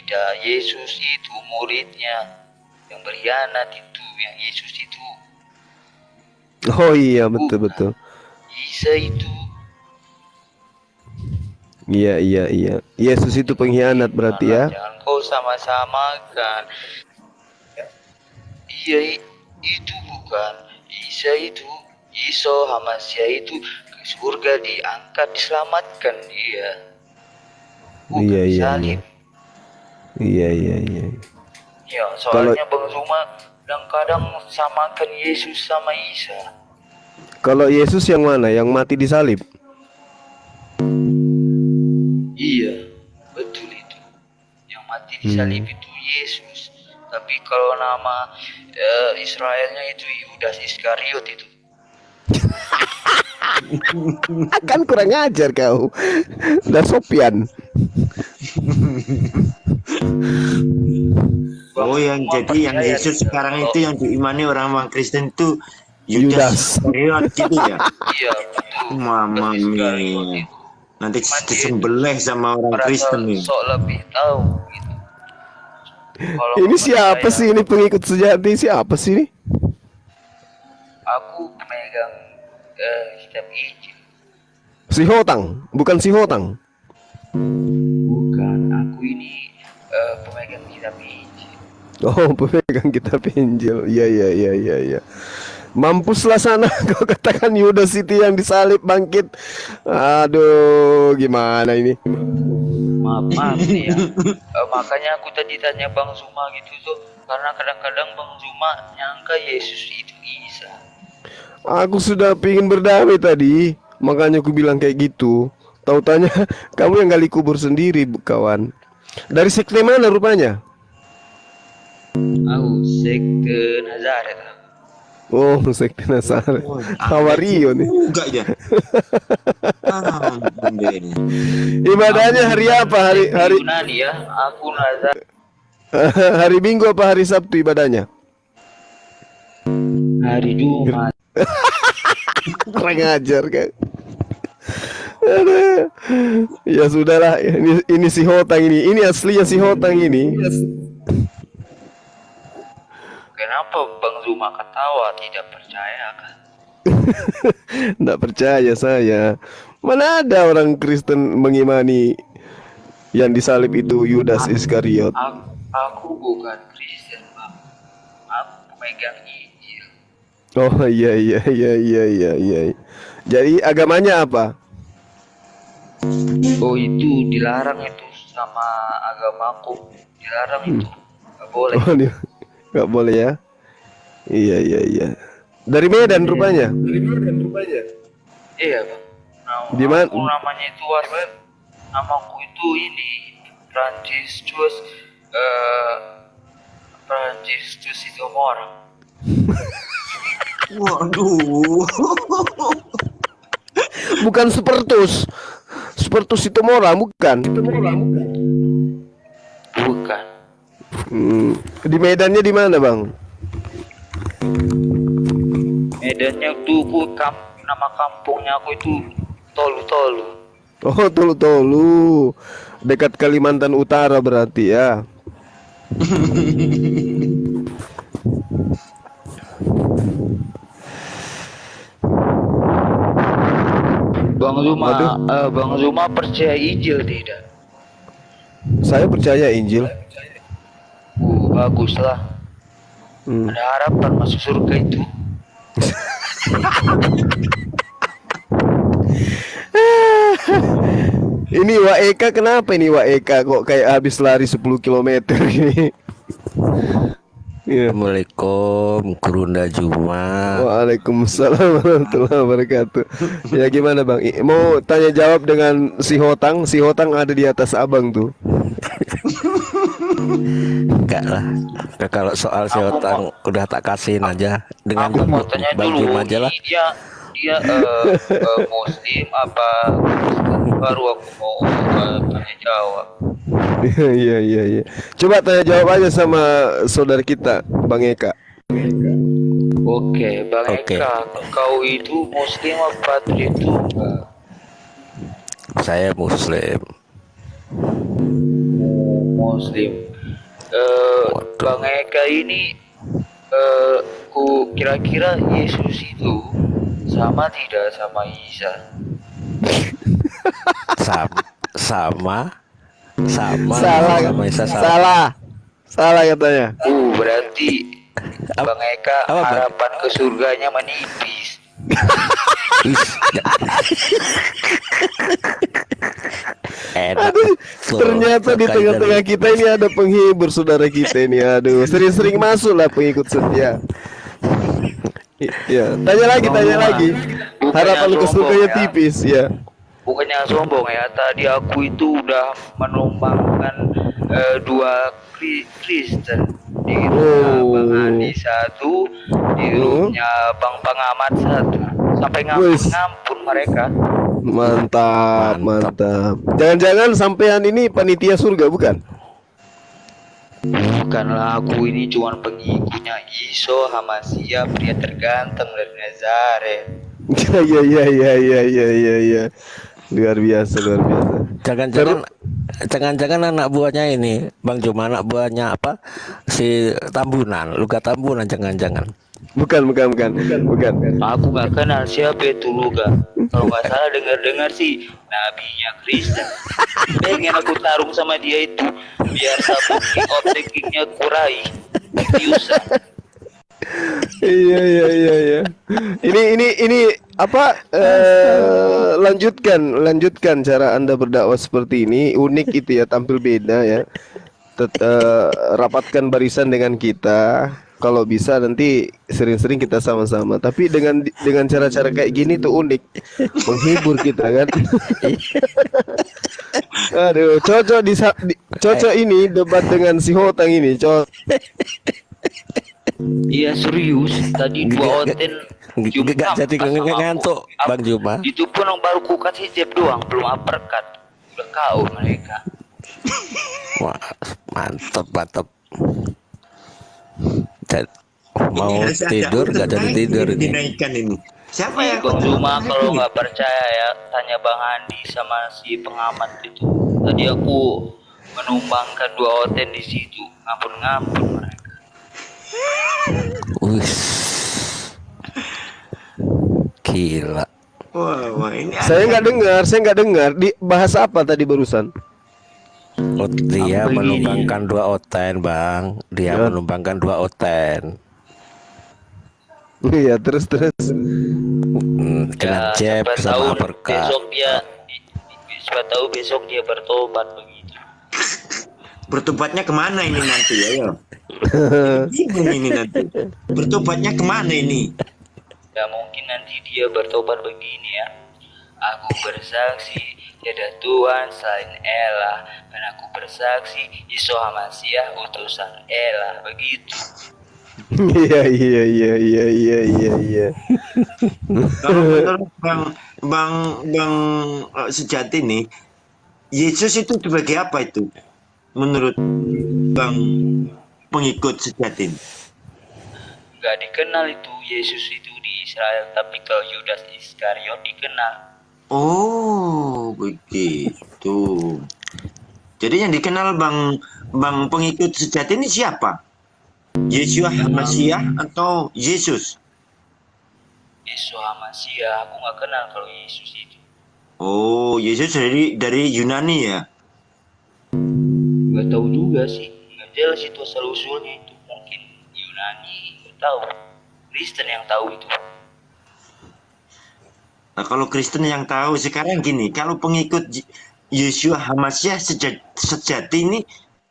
tidak. Yesus itu muridnya. Yang berkhianat itu yang Yesus itu. Oh iya, betul. Isa itu. Iya. Yesus itu pengkhianat berarti ya. Jangan kau sama-samakan. Iya itu bukan. Isa itu. Isa Hamasya itu ke surga diangkat, diselamatkan dia. Bukan salib. Iya. Ya, soalnya Bang Zuma kadang-kadang samakan Yesus sama Isa. Kalau Yesus yang mana? Yang mati di salib? Iya, betul itu. Yang mati di salib itu Yesus. Tapi kalau nama Israelnya itu Yudas Iskariot itu. Kan kurang ajar kau. Dan Sopyan. Oh, yang jadi yang Yesus sekarang itu yang diimani orang Kristen itu Yudas Iskariot gitu ya? Iya, betul. Mama mia. Nanti disembelih sama orang Kristen nih. Sok lebih tahu gitu. Ini siapa sih ini pengikut sejati siapa sih ini? Aku pemegang kitab Injil. Si Hotang, bukan si Hotang. Bukan, aku ini pemegang kitab Injil. Oh, pemegang kitab Injil. Iya. Mampuslah sana kau katakan Yudas itu yang disalib bangkit. Aduh, gimana ini? Maaf nih ya. Makanya aku tadi tanya Bang Zuma gitu tuh, karena kadang-kadang Bang Zuma nyangka Yesus itu Isa. Aku sudah pingin berdamai tadi, makanya aku bilang kayak gitu. Tahu tanya kamu yang gali kubur sendiri, kawan. Dari sekte mana rupanya? Aku sekte Nazaret. Oh, sekte Nazaret. Hawario nih. Enggak ya. Ibadahnya hari apa? Hari Yunani ya. Aku Nazaret. hari Minggu apa hari Sabtu ibadahnya? Hari Jumat. Kurang ajar kan. Ya sudahlah, ini si Hotang ini. Ini aslinya si Hotang ini. Kenapa Bang Zuma ketawa? Tidak percaya kan? Nggak percaya saya. Mana ada orang Kristen mengimani yang disalib itu Yudas Iskariot? Aku bukan Kristen, Bang. Aku pemegang Injil. Oh iya. Jadi agamanya apa? Oh itu dilarang itu sama agamaku. Dilarang itu. Gak boleh. Oh, nggak boleh ya? Iya. Dari Medan rupanya. Iya Bang. Di mana? Aku namanya itu namaku itu ini Franciscus itu orang. Waduh. Bukan Spertus itu Mora, bukan. Bukan. Di Medannya di mana, Bang? Medannya tuh nama kampungnya aku itu Tolu. Oh, Tolu. Dekat Kalimantan Utara berarti ya. Bang Zuma percaya Injil tidak? Saya percaya Injil. Baguslah. Ada harapan masuk surga itu. Ini Wak Eka kenapa ini Wak Eka kok kayak habis lari 10 km ini? Assalamualaikum Kurunda Juma. Waalaikumsalam warahmatullahi wabarakatuh. Ya gimana Bang? Mau tanya jawab dengan si Hotang? Si Hotang ada di atas abang tuh. Enggak lah. Kalau soal si Hotang udah tak kasihin aja dengan Bang Juma aja lah. Dia Muslim apa Kristen, baru aku mau tanya jawab. Iya. Coba tanya jawab aja sama saudara kita, Bang Eka. Oke, Bang Eka, kau itu Muslim apa itu? Saya Muslim. Muslim. Bang Eka ini kira-kira Yesus itu sama tidak sama Isa? Sama Salah, sama Isa sama. salah katanya. Berarti Apa- Bang Eka apa, Bang? harapan ke surganya menipis. Enak. Tuh, Ternyata di makanya tengah-tengah dari- kita ini ada penghibur saudara kita ini. Aduh, sering-sering masuk lah pengikut setia. Iya, tanya lagi. Harapan ke surganya tipis ya. Bukannya sombong ya, tadi aku itu udah menumpangkan dua Kristen di rumah Bang Andi satu, di rumahnya Bang Pengamat satu, sampai ngampun mereka. Mantap. Jangan-jangan sampean ini panitia surga bukan? Bukanlah, aku ini cuma pengikutnya Iso Hamasia, pria terganteng dari Nazaret. Iya. Luar biasa. Jangan-jangan anak buahnya ini Bang Juma, anak buahnya apa si Tambunan, Luka Tambunan, jangan-jangan. Bukan. Aku gak kenal siapa itu Luga. Kalau nggak salah dengar sih nabinya Kristen. Pengen aku tarung sama dia itu biar sabuk king of the kingnya kurai. Bisa. Iya. Ini apa? Lanjutkan cara Anda berdakwah seperti ini. Unik itu ya, tampil beda ya. Rapatkan barisan dengan kita. Kalau bisa nanti sering-sering kita sama-sama. Tapi dengan cara-cara kayak gini tuh unik, menghibur kita kan. Aduh, cocok ini debat dengan si Hotang ini, cocok. Iya serius. Tadi dua oten Gak jadi ngantuk Bang Juma. Itu pun yang baru ku kasih jab doang, belum uppercut. Udah kau mereka. Wah, mantap. Mau Ini harus ada tidur urutan gak jadi lain tidur ini. dinaikkan ini. Siapa yang Bang Zuma kalau nggak percaya ya tanya Bang Andi sama si pengamat itu. Tadi aku menumbangkan dua oten di situ, ngampun mereka. Wih, gila. Wah, ini Saya nggak dengar. Di bahasa apa tadi barusan? Oh, dia Apa ini? menumbangkan dua oten Bang. Dia Ya. menumbangkan dua oten. Iya, terus. Dengan jab siapa sama tahu uppercut. besok dia bertobat begitu. bertobatnya kemana ini nanti? Ayo. Bingung ini nanti. Bertobatnya kemana ini? Ya mungkin nanti dia bertobat begini ya. Aku bersaksi tiada Tuhan selain Allah, dan aku bersaksi Isa Hamasiah utusan Allah, begitu. Iya. Kalau menurut Bang Sejati nih, Yesus itu sebagai apa itu? Menurut Bang pengikut Sejati. Gak dikenal itu Yesus itu di Israel, tapi kalau Yudas Iskariot dikenal. Oh, begitu. Jadi yang dikenal Bang pengikut Sejati ini siapa? Yeshua Hamasiah atau Yesus? Isa Hamasiah, aku gak kenal kalau Yesus itu. Oh, Yesus dari Yunani ya? Gak tahu juga sih, gak jelas itu asal usulnya itu. Mungkin Yunani, gak tahu. Kristen yang tahu itu. Nah, kalau Kristen yang tahu sekarang gini, kalau pengikut Yeshua Hamasiah sejati ini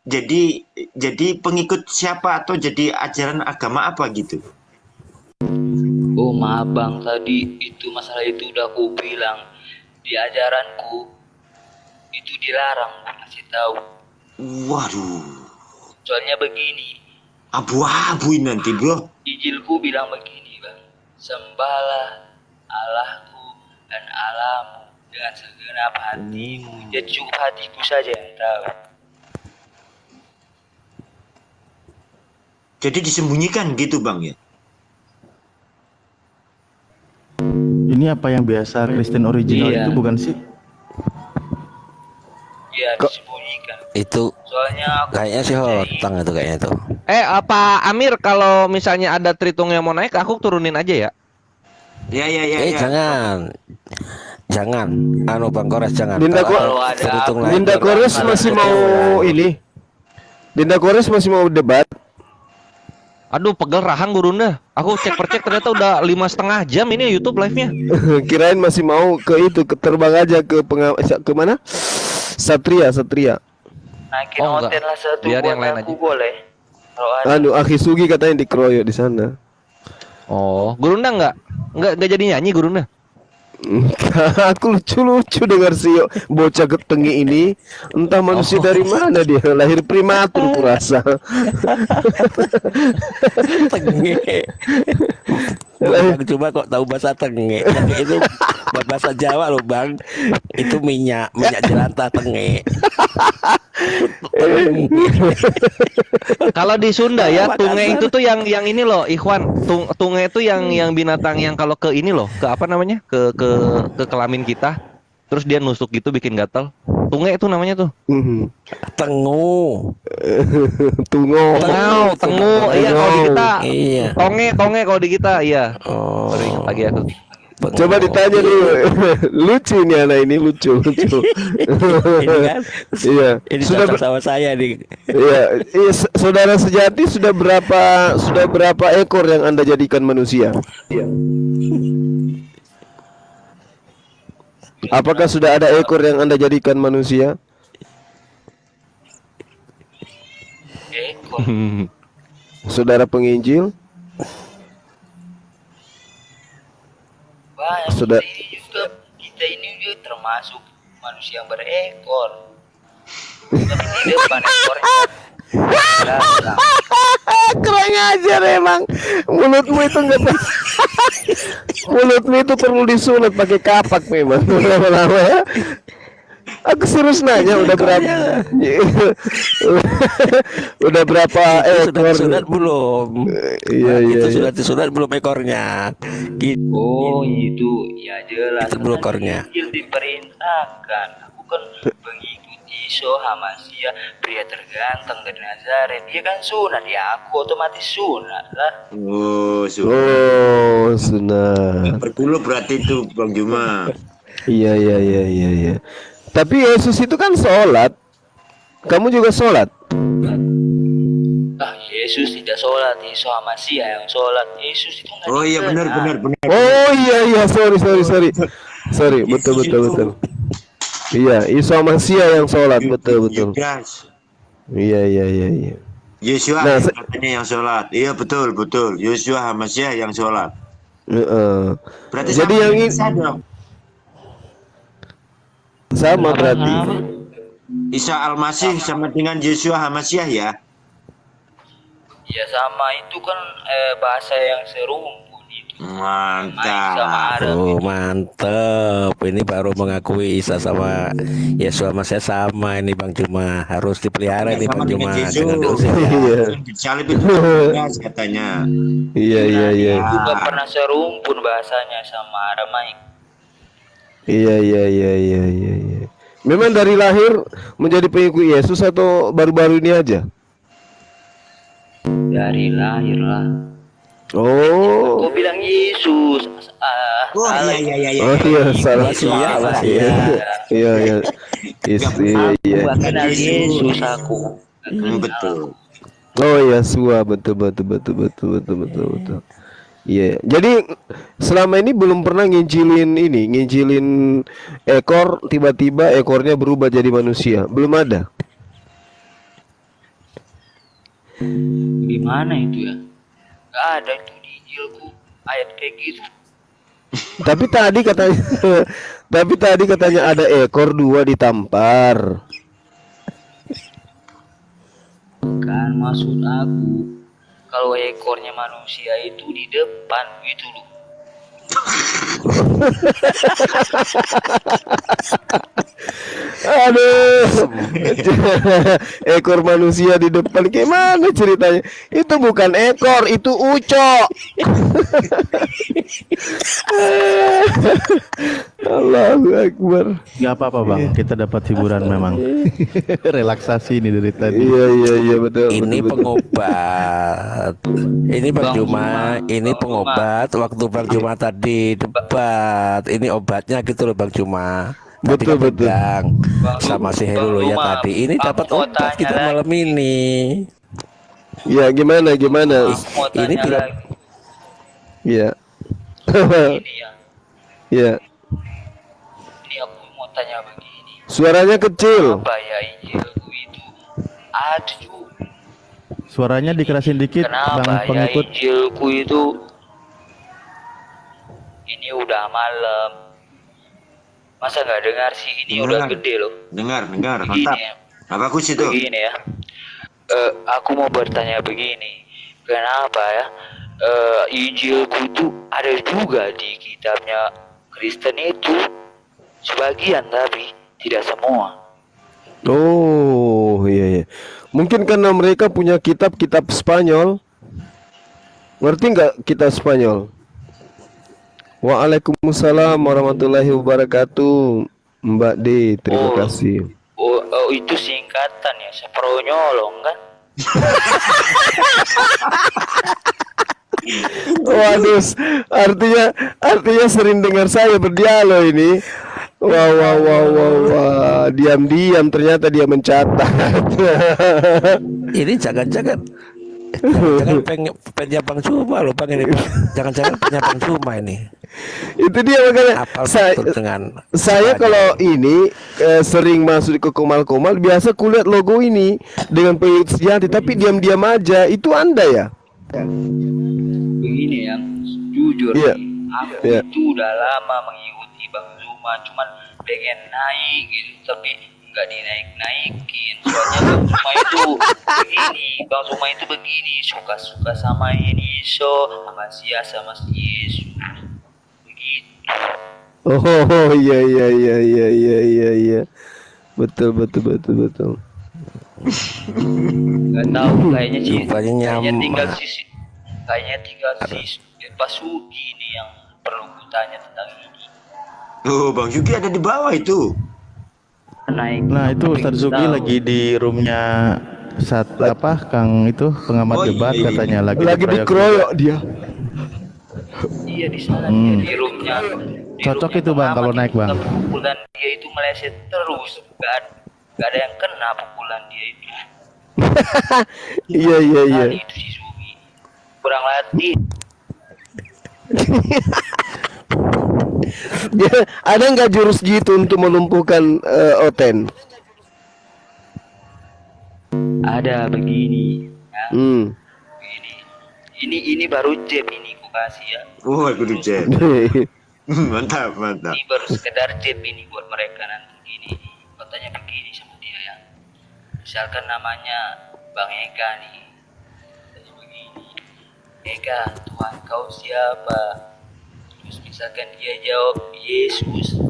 jadi pengikut siapa atau jadi ajaran agama apa gitu? Oh maaf bang, tadi itu masalah itu udah aku bilang di ajaranku itu dilarang kasih tahu. Waduh, Soalnya begini, abu-abu ini nanti bro. Injilku bilang begini bang, sembahlah Allahku dan Allahmu dengan segenap hatimu, jadi cuma hatiku saja yang tahu. Jadi disembunyikan gitu bang ya? Ini apa yang biasa Kristen original Iya. itu bukan sih? Ya disembunyikan. Itu Soalnya aku Kayaknya sih hotang itu kayaknya tuh. Apa Amir, kalau misalnya ada Tritung yang mau naik, aku turunin aja ya. Ya ya ya ya. Jangan. Anu Bang Kores jangan. kalau ada Terhitung aku- naik, Dinda biar- Kores biar- masih biar- mau ini. Dinda Kores masih mau debat. Aduh, pegel rahang gurunda. Aku cek per cek ternyata udah 5,5 jam ini YouTube live-nya. Kirain masih mau ke itu, ke terbang aja ke ke mana? Satria. naikin Oh, enggak. hotel lah satu Biar buat yang lain aku aja. boleh. Kalau ada Anu Akhi Sugi katanya dikeroyok di sana. Oh, Gurunda nggak jadi nyanyi Gurunda. Aku lucu dengar si bocah ketengi ini. Entah manusia dari mana dia, lahir primatur kurasa. Tenge. Bang cuma kok tahu bahasa tenge. Tapi itu bahasa Jawa loh Bang. Itu minyak jelantah tenge. Kalau di Sunda ya, Makassar. tunge itu tuh yang ini loh, Ikhwan. Tunge itu yang binatang yang kalau ke ini loh, ke apa namanya? Ke kelamin kita. Terus dia nusuk gitu bikin gatal. Tunge itu namanya tuh. Tengu. Tungo. Tengu. Iya kalau di kita. Iya. Tonge kalau di kita, iya. Oh. Baru ingat lagi aku. Coba ditanya dulu. Lucu ini anak ini lucu. Ini kan. Iya. Ini Sudah cocok sama saya nih. iya, saudara sejati sudah berapa ekor yang Anda jadikan manusia? Apakah sudah ada ekor yang Anda jadikan manusia? ekor. Saudara penginjil? Banyak Sudah. kita ini juga termasuk manusia yang berekor. Tapi di depan ekornya. Belakang. Kurang ajar emang. Mulutmu itu enggak mulutmu itu perlu disunat pakai kapak memang lama-lama ya. Aku serius nanya udah berapa udah berapa Sudah ekor? disunat belum? Iya iya. Itu iya. sudah disunat belum ekornya? Gitu. Oh itu ya jelas. Itu belum ekornya. Injil diperintahkan. Aku kan pengikut Isa Hamasya, pria terganteng dari Nazaret. Dia kan sunat ya, aku otomatis sunat lah. Oh, Oh, sunat. berpuluh berarti itu Bang Juma. Iya iya iya iya iya. Tapi Yesus itu kan sholat. Kamu juga sholat. Yesus tidak sholat, Isa Hamasya yang sholat. Yesus itu nggak Oh iya benar dikenal. benar. Oh iya sorry betul. Iya Isa Masya yang sholat betul. Yudas. Iya. Yosua Nah, katanya yang sholat. Iya betul. Yosua Hamasya yang sholat. Berarti Jadi sama yang dengan ini Isa dong. sama berarti. Isa Al-Masih sama dengan Yosua Hamasya ya. Ya sama itu kan bahasa yang serumpun itu. Main sama Mantap. Adam. Oh mantep. Ini baru mengakui Isa sama Yesus sama saya sama ini Bang Juma. Harus dipelihara nih Sama Bang dengan Juma. Yesus. Jangan diusir ya. Iya. Disalib itu Yudas katanya. Iya. Itu nggak pernah serumpun bahasanya sama Aramaik. Iya. Memang dari lahir menjadi pengikut Yesus atau baru-baru ini aja? Dari lahir lah. Oh. Kau bilang Yesus. Oh salah. iya. Oh iya salah. Iya. Iya. Iya. Gua kenal Yesus aku. Betul. Oh iya Sua betul. Iya. Jadi selama ini belum pernah nginjilin ekor tiba-tiba ekornya berubah jadi manusia. Belum ada. Gimana itu ya? Gak ada itu di Injilku ayat kayak gitu. Tapi tadi katanya ada ekor dua ditampar. Kan maksud aku kalau ekornya manusia itu di depan gitu loh. Aduh, ekor manusia di depan gimana ceritanya? Itu bukan ekor, itu ucok. Allahu Akbar. Nggak apa-apa bang, kita dapat hiburan memang. Relaksasi ini dari tadi. Iya betul. Ini betul. pengobat. Ini Bang Bang Juma, Juma, ini Bang pengobat. Waktu Bang Juma tadi debat, ini obatnya gitu loh Bang Juma. Tadi Betul, kan betul. pegang Bang sama si Bang Heru ya Juma, tadi. Ini aku dapat mau obat tanya kita lagi. malam ini. Ya gimana? Aku mau Ini tanya tidak- lagi. Ya. Ini ya, Ya. ini aku mau tanya begini. Suaranya kecil. Apa ya Injilku itu? Aduh, Suaranya dikerasin dikit kenapa bang ya pengikut. Injilku itu? Ini udah malam. Masa nggak dengar sih? Ini udah Dengar. gede loh. Dengar, mantap. Begini ya. Nah, bagus itu. Begini ya. Aku mau bertanya begini. Kenapa ya? Injilku itu ada juga di kitabnya Kristen itu. Sebagian tapi tidak semua. Oh, iya. Mungkin karena mereka punya kitab-kitab Spanyol. Ngerti nggak kitab Spanyol? Waalaikumsalam warahmatullahi wabarakatuh. Mbak D, terima Oh. kasih. Oh, itu singkatan ya, sepronyolong kan? Waduh, artinya sering dengar saya berdialog ini. Wah. Diam-diam ternyata dia mencatat. Ini jangan-jangan pengen Bang Juma loh Bang ini. Jangan-jangan pengen Bang Juma ini. Itu dia makanya Apal saya, betul dengan saya Spanyol. kalau ini sering masuk ke Komal-Komal, biasa kulihat logo ini dengan pengikut sejati, tapi diam-diam aja. Itu Anda ya? Begini ya, jujur Iya. nih, aku Iya. itu udah lama mengikuti Bang Zuma, cuman pengen naik gitu, tapi nggak dinaik-naikin. Soalnya Bang Zuma itu begini, suka-suka sama ini, sama si Yesus, begitu. Oh iya. Betul. Nggak tahu kayaknya sih, Rupanya kayaknya tinggal si Pak Sugi ini yang perlu kutanya tentang ini. Tuh, Bang Yuki ada di bawah itu. Naik. Nah itu Ustadz Zuki Tahu. lagi di roomnya Kang itu pengamat Oh, debat iya. katanya lagi dikeroyok dia. Iya di sana Hmm. dia di roomnya. Cocok itu, Bang, kalau naik, Bang. Pukulan dia itu meleset terus, gak ada yang kena pukulan dia itu. Iya. Kali itu si Sugi kurang latih. Dia ada nggak jurus gitu untuk melumpuhkan Oten? Ada begini, ya. Hmm. Ini baru jab ini ku kasih ya. Wah, kudu jet. Mantap. Ini baru sekedar jab ini buat mereka nanti gini. Katanya begini sama dia ya. Misalkan namanya Bang Eka nih. Katanya begini. Eka, Tuhan kau siapa? Terus misalkan dia jawab Yesus.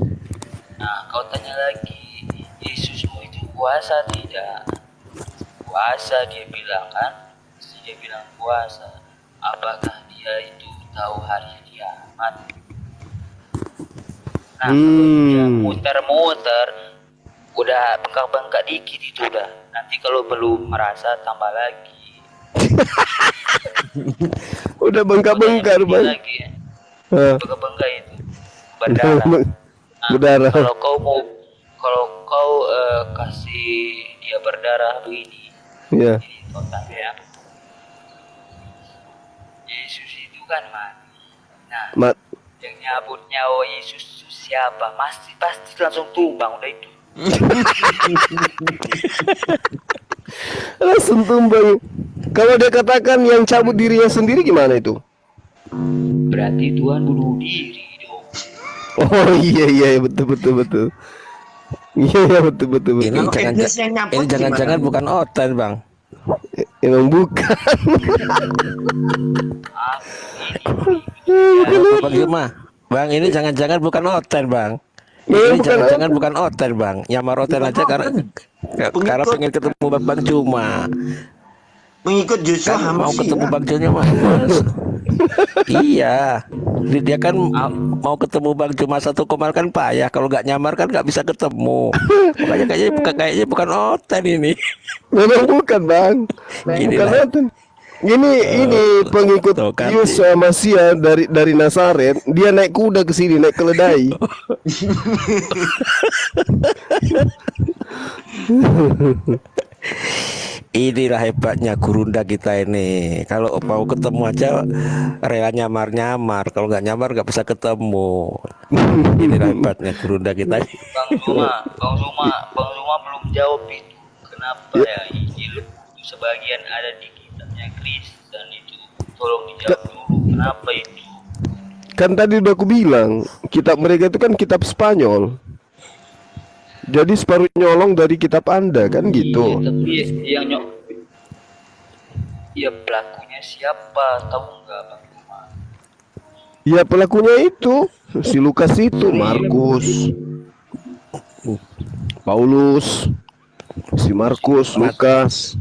Nah, kau tanya lagi, Yesusmu itu kuasa tidak? Kuasa dia bilang kan? Terus dia bilang kuasa. Apakah dia itu tahu hari kiamat? Nah, kalau dia muter-muter, udah bengkak-bengkak dikit itu udah. Nanti kalau belum merasa tambah lagi. Udah bengkak-bengkak Pertanyaan Bang. lagi ya. Hah. Bengkak-bengkak itu berdarah. Nah, Berdarah. kalau kau kasih dia berdarah begini, Ya. ini total ya. Yesus itu kan mati. Nah, Mat. yang nyabut nyawa Yesus itu siapa? Pasti langsung tumbang udah itu. Langsung tumbang. Kalau dia katakan yang cabut dirinya sendiri gimana itu? Berarti Tuhan bunuh diri dong. Oh iya betul. Iya betul. Ini Kalau Agnes yang nyabut jangan-jangan gimana? bukan Oten Bang. Emang bukan. Ini Halo, Bang Juma. Bang ini jangan-jangan bukan Oten Bang. Memang Ini bukan jangan-jangan bukan hotel bang, nyamar hotel aja karena pengen ketemu Bang Cuma. Pengikut Joshua Kan mau ketemu Hamziyah. Bang Cuma mas. Iya, dia kan mau ketemu Bang Cuma satu Komal kan payah. Kalau nggak nyamar kan nggak bisa ketemu. Makanya kayaknya bukan hotel ini. memang bukan bang. Gini Bukan lah. Nathan. Ini pengikut tuh kan. Yesus Masia dari Nazaret, dia naik kuda ke sini, naik keledai. Inilah hebatnya gurunda kita ini. Kalau mau ketemu aja rela nyamar-nyamar. Kalau nggak nyamar nggak bisa ketemu. Inilah hebatnya gurunda kita. Bang Zuma belum jawab itu. Kenapa ya Injil sebagian ada di kitabnya Kristen itu? Tolong dijawab dulu. Kenapa itu? Kan tadi udah aku bilang, kitab mereka itu kan kitab Spanyol. Jadi separuh nyolong dari kitab Anda kan Iya, gitu. tapi yang ya pelakunya siapa? Tahu nggak Bang Zuma? Ya pelakunya itu si Lukas itu, Markus, Paulus, si Markus, Lukas,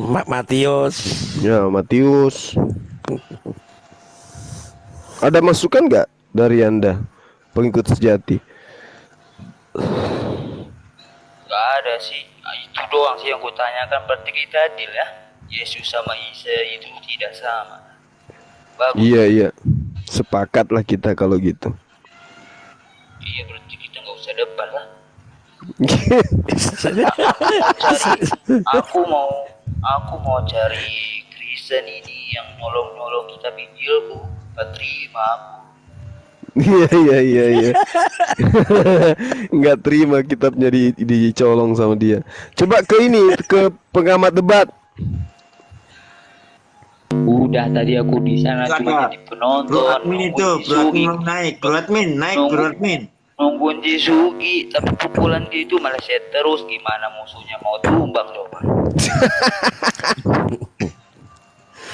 Matius. ya Matius. Ada masukan nggak dari Anda pengikut sejati? Gak ada sih. Nah, itu doang sih yang kutanyakan. Berarti kita adil ya. Yesus sama Isa itu tidak sama. Bagus. Iya, sepakatlah kita kalau gitu. Iya, berarti kita nggak usah debat lah. Aku mau cari Kristen ini yang nolong kitab Injilku. Gak terima aku. Iya. Nggak terima kitabnya dicolong sama dia. Coba ke pengamat debat. Udah tadi aku di sana cuma jadi penonton. Bro admin itu, bro admin naik, bro admin. Nungguin Jisugi, tapi pukulan dia itu malah set terus. Gimana musuhnya mau tumbang coba?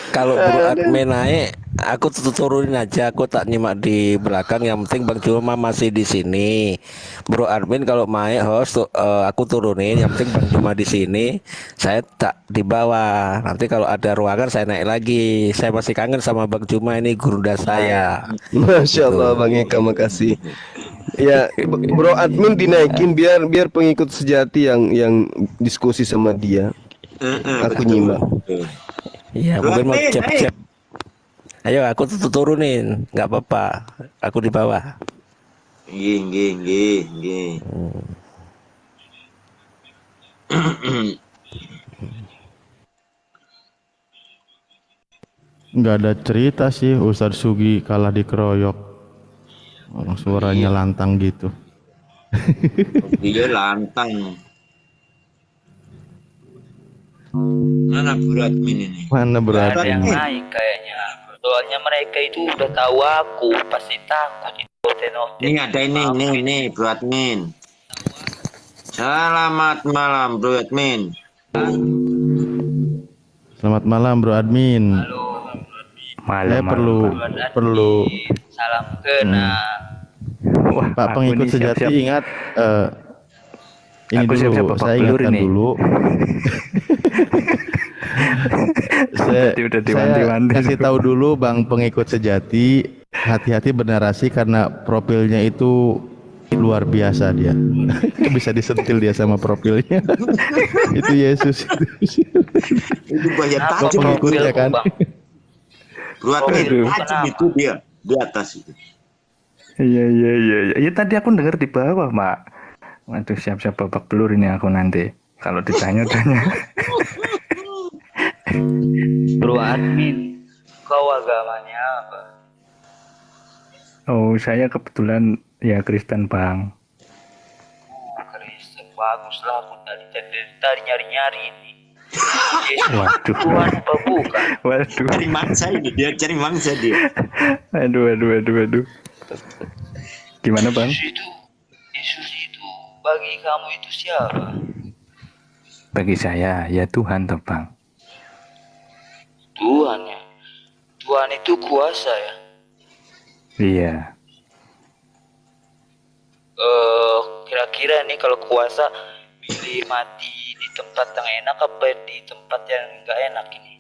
Kalau Bro admin naik, aku turunin aja. Aku tak nyimak di belakang. Yang penting Bang Cuma masih di sini. Bro admin kalau naik host, aku turunin. Yang penting Bang Cuma di sini. Saya tak di bawah. Nanti kalau ada ruangan saya naik lagi. Saya masih kangen sama Bang Cuma ini gurunda saya. Masya Allah Bang Eka, makasih. Ya, Bro admin dinaikin biar pengikut sejati yang diskusi sama dia. Aku nyimak. Iya, mungkin mau cep-cep. Ayo aku turunin, nggak apa-apa. Aku di bawah. Nggih. Nggak ada cerita sih Ustadz Sugi kalah dikeroyok. Orang suaranya lantang gitu. Dia lantang. Mana bro admin ini? Mana Gak ada yang berarti? naik kayaknya. Soalnya mereka itu udah tahu aku, pasti takut itu hotel-hotel. Ini ada ini bro admin. Selamat malam bro admin. Selamat malam Bro admin. Saya perlu Salam kenal. Pak pengikut sejati ingat ini Aku dulu, siap-siap babak saya belur ingatkan ini. dulu. Tadi udah diwanti-wanti. Kasih tahu dulu Bang pengikut sejati, hati-hati bernarasi karena profilnya itu luar biasa dia. Bisa disentil dia sama profilnya. Itu Yesus itu. Itu bahaya Kok tajam pengikutnya kan? bro admin. Aduh. Tajam itu dia di atas itu. Iya. Ya tadi aku dengar di bawah, Mak. Waduh, siap-siap babak belur ini aku nanti. Kalau ditanya-tanya. Bro admin, kau agamanya apa? Oh, saya kebetulan ya Kristen, Bang. Kristen, bagus lah. Aku tadi nyari-nyari ini. Yesus Waduh. Tuhan apa bukan? Waduh. Cari mangsa dia. Aduh. Gimana, Bang? Yesus itu bagi kamu itu siapa? Bagi saya ya Tuhan, toh, Bang. Tuhan ya. Tuhan itu kuasa ya. Iya. kira-kira nih kalau kuasa pilih mati di tempat yang enak apa di tempat yang nggak enak ini?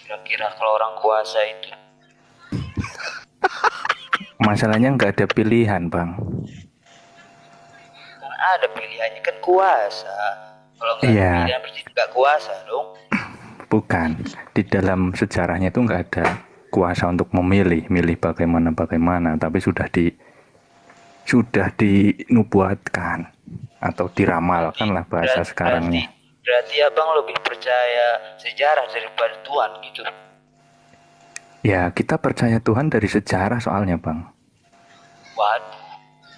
Kira-kira kalau orang kuasa itu. Masalahnya nggak ada pilihan, Bang. Kan ada pilihannya kan kuasa. Kalau nggak ada Iya. pilihan berarti nggak kuasa dong. Bukan. Di dalam sejarahnya itu nggak ada kuasa untuk milih bagaimana, tapi sudah dinubuatkan atau diramalkan lah bahasa Berarti, sekarangnya. berarti abang lebih percaya sejarah daripada Tuhan gitu. Ya, kita percaya Tuhan dari sejarah soalnya, Bang. Waduh,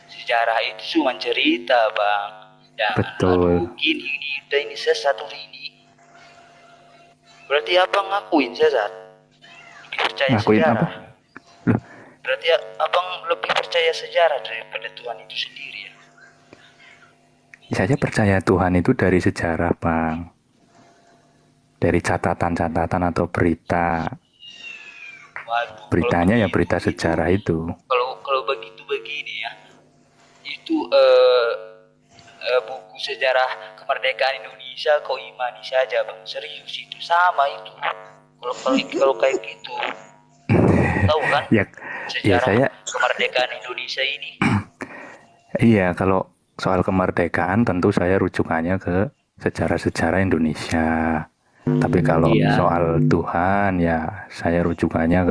sejarah itu cuma cerita bang. Dan Betul. mungkin ini sesat ini. Berarti abang ngakuin sesat? Lebih percaya Ngakuin sejarah? apa? Loh, Berarti abang lebih percaya sejarah daripada Tuhan itu sendiri ya? saya percaya Tuhan itu dari sejarah, Bang. Dari catatan-catatan atau berita. Waduh, Beritanya ya kalau berita begitu- sejarah itu. Kalau begitu begini ya, itu buku sejarah kemerdekaan Indonesia kau imani saja bang, serius itu sama itu. Kalau kayak gitu, tahu kan? Ya, ya Sejarah saya kemerdekaan Indonesia ini. iya, kalau soal kemerdekaan tentu saya rujukannya ke sejarah-sejarah Indonesia. Tapi kalau Iya. soal Tuhan ya saya rujukannya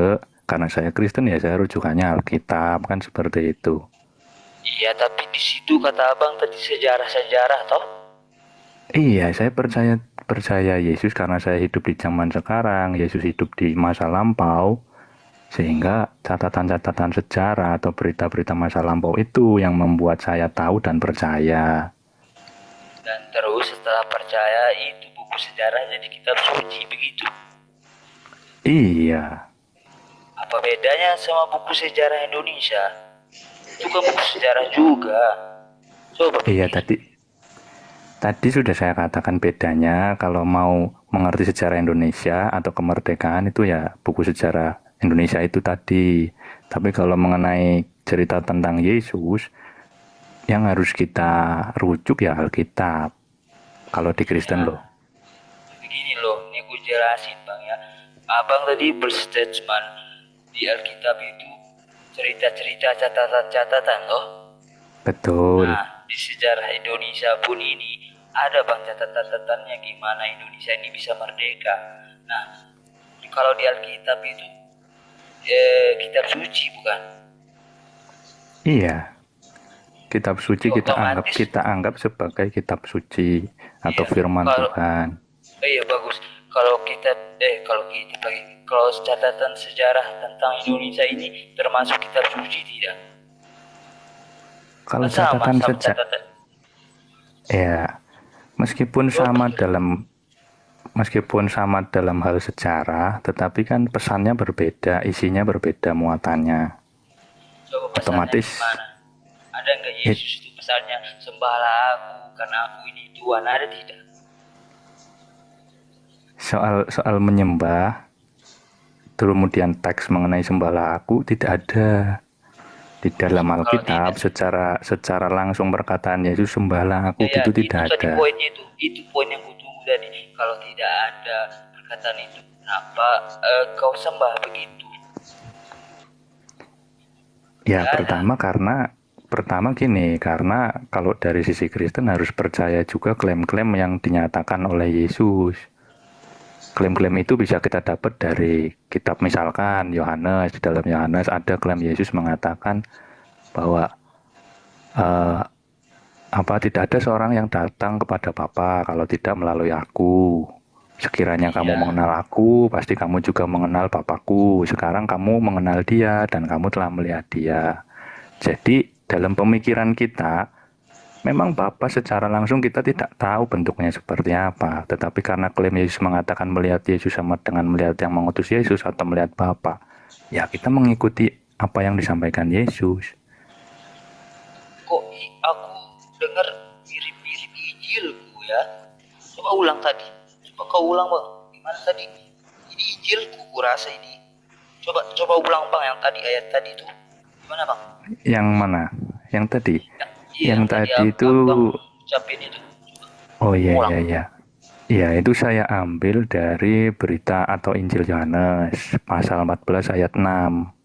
karena saya Kristen ya saya rujukannya Alkitab, kan seperti itu. Iya, tapi di situ kata abang tadi sejarah-sejarah toh. Iya, saya percaya Yesus karena saya hidup di zaman sekarang, Yesus hidup di masa lampau, sehingga catatan-catatan sejarah atau berita-berita masa lampau itu yang membuat saya tahu dan percaya. Dan terus setelah percaya itu buku sejarah jadi kitab suci begitu. Iya, Apa bedanya sama buku sejarah Indonesia? Itu kan buku sejarah juga. Coba iya pikir. tadi sudah saya katakan bedanya kalau mau mengerti sejarah Indonesia atau kemerdekaan itu ya buku sejarah Indonesia itu tadi. Tapi kalau mengenai cerita tentang Yesus, yang harus kita rujuk ya Alkitab. Kalau di Kristen loh. Begini loh, ini gue jelasin bang ya. Abang tadi berstatement di Alkitab itu cerita-cerita catatan-catatan loh. Betul. Nah, di sejarah Indonesia pun ini ada bang catatan-catatannya gimana Indonesia ini bisa merdeka. Nah, kalau di Alkitab itu kitab suci bukan? Iya. Kitab suci Otomatis. kita anggap sebagai kitab suci atau Iya, firman kalau- Tuhan. Iya bagus. Kalau catatan sejarah tentang Indonesia ini termasuk kitab suci tidak? Kalau Sama catatan sama sejarah catatan. ya meskipun sama dalam hal sejarah, tetapi kan pesannya berbeda, isinya berbeda muatannya. Coba pesannya Otomatis. gimana? Ada nggak Yesus itu pesannya sembahlah aku karena aku ini Tuhan, ada tidak? Soal menyembah, kemudian teks mengenai sembahlah aku tidak ada di dalam Kalau Alkitab tidak- secara langsung perkataan Yesus sembahlah aku Ya, gitu itu tidak tadi ada. poinnya itu poin yang kutunggu tadi. Kalau tidak ada perkataan itu, kenapa kau sembah begitu? Ya Tidak ada. pertama gini, karena kalau dari sisi Kristen harus percaya juga klaim-klaim yang dinyatakan oleh Yesus. Klaim-klaim itu bisa kita dapat dari kitab misalkan Yohanes, di dalam Yohanes ada klaim Yesus mengatakan bahwa tidak ada seorang yang datang kepada Bapa kalau tidak melalui aku. Sekiranya kamu Iya. mengenal aku, pasti kamu juga mengenal Bapakku. Sekarang kamu mengenal dia dan kamu telah melihat dia. Jadi dalam pemikiran kita, memang Bapa secara langsung kita tidak tahu bentuknya seperti apa. Tetapi karena klaim Yesus mengatakan melihat Yesus sama dengan melihat yang mengutus Yesus atau melihat Bapa, ya kita mengikuti apa yang disampaikan Yesus. Kok aku dengar mirip-mirip Injilku ya? Coba ulang tadi. Coba kau ulang bang. Gimana tadi? Ini Injilku, kurasa ini. Coba ulang bang yang tadi ayat tadi itu. Gimana bang? Yang mana? Yang tadi? Yang tadi itu, abang ucapin itu. oh iya Ulang. iya iya. Iya, itu saya ambil dari berita atau Injil Yohanes pasal 14 ayat 6.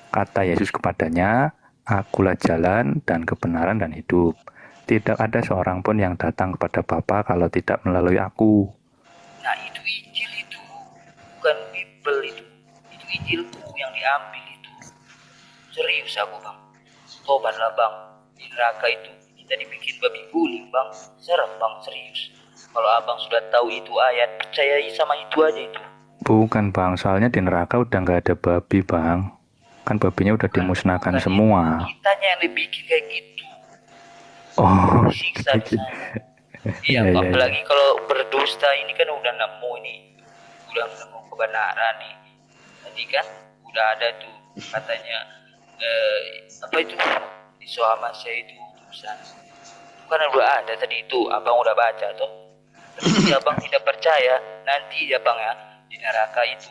Kata Yesus kepadanya, "Akulah jalan dan kebenaran dan hidup. Tidak ada seorang pun yang datang kepada Bapa kalau tidak melalui aku." Nah itu Injil itu, bukan Bible itu. Itu Injilku yang diambil itu. Serius aku bang. Tobatlah bang. Di neraka itu kita dibikin babi guling bang. Serem bang, serius. Kalau abang sudah tahu itu ayat, percayai sama itu aja itu. Bukan bang, soalnya di neraka udah nggak ada babi bang. Kan babinya udah dimusnahkan Bukan semua. itu. Kitanya yang dibikin kayak gitu. Oh, Disiksa di sana. Iya, Iya, iya, apalagi kalau berdusta ini kan udah nemu ini. Udah nemu kebenaran nih. Tadi kan udah ada tuh katanya apa itu di Sohama saya itu tulisan. Kan udah ada tadi itu, abang udah baca tuh. Tapi abang tidak percaya, nanti ya bang ya di neraka itu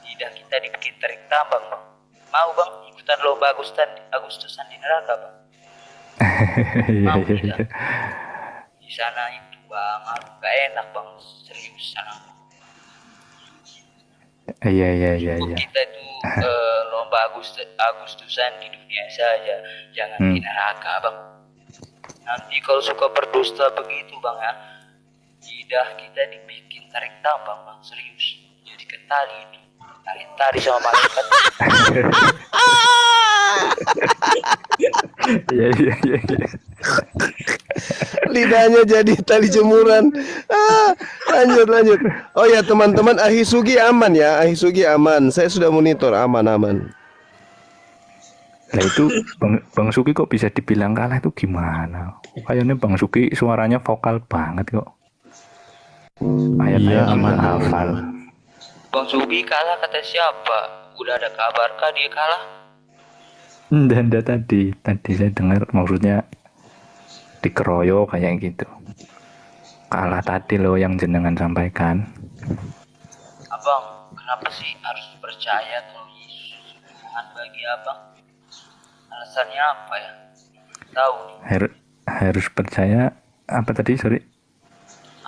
tidak kita dibikin terik tambang bang. Mau bang ikutan lomba Agustusan di neraka bang? Iya Mau iya iya. tidak? Di sana itu bang, aduh, gak enak bang, serius sana. Iya iya iya Cukup iya. kita itu lomba Agustusan di dunia saja, jangan di neraka bang. Nanti kalau suka berdusta begitu bang ya, tidak kita dibikin tarik tambang bang, serius. Jadi ketali itu, tarik sama malaikat. Iya iya iya iya. Lidahnya jadi tali jemuran. Lanjut. Oh ya teman-teman, Ahisugi aman ya, Ahisugi aman. Saya sudah monitor, aman. Lah itu Bang Suki kok bisa dibilang kalah itu gimana? Kayaknya Bang Suki suaranya vokal banget kok. Ayat-ayatnya aman, udah hafal. Bang Subi kalah kata siapa? Udah ada kabar kah dia kalah? Dan tadi saya dengar maksudnya dikeroyok kayak gitu. Kalah tadi loh yang jenengan sampaikan. Abang, kenapa sih harus percaya kalau Yesus Tuhan bagi abang? Alasannya apa ya? Tahu nih. Harus percaya apa tadi, sorry?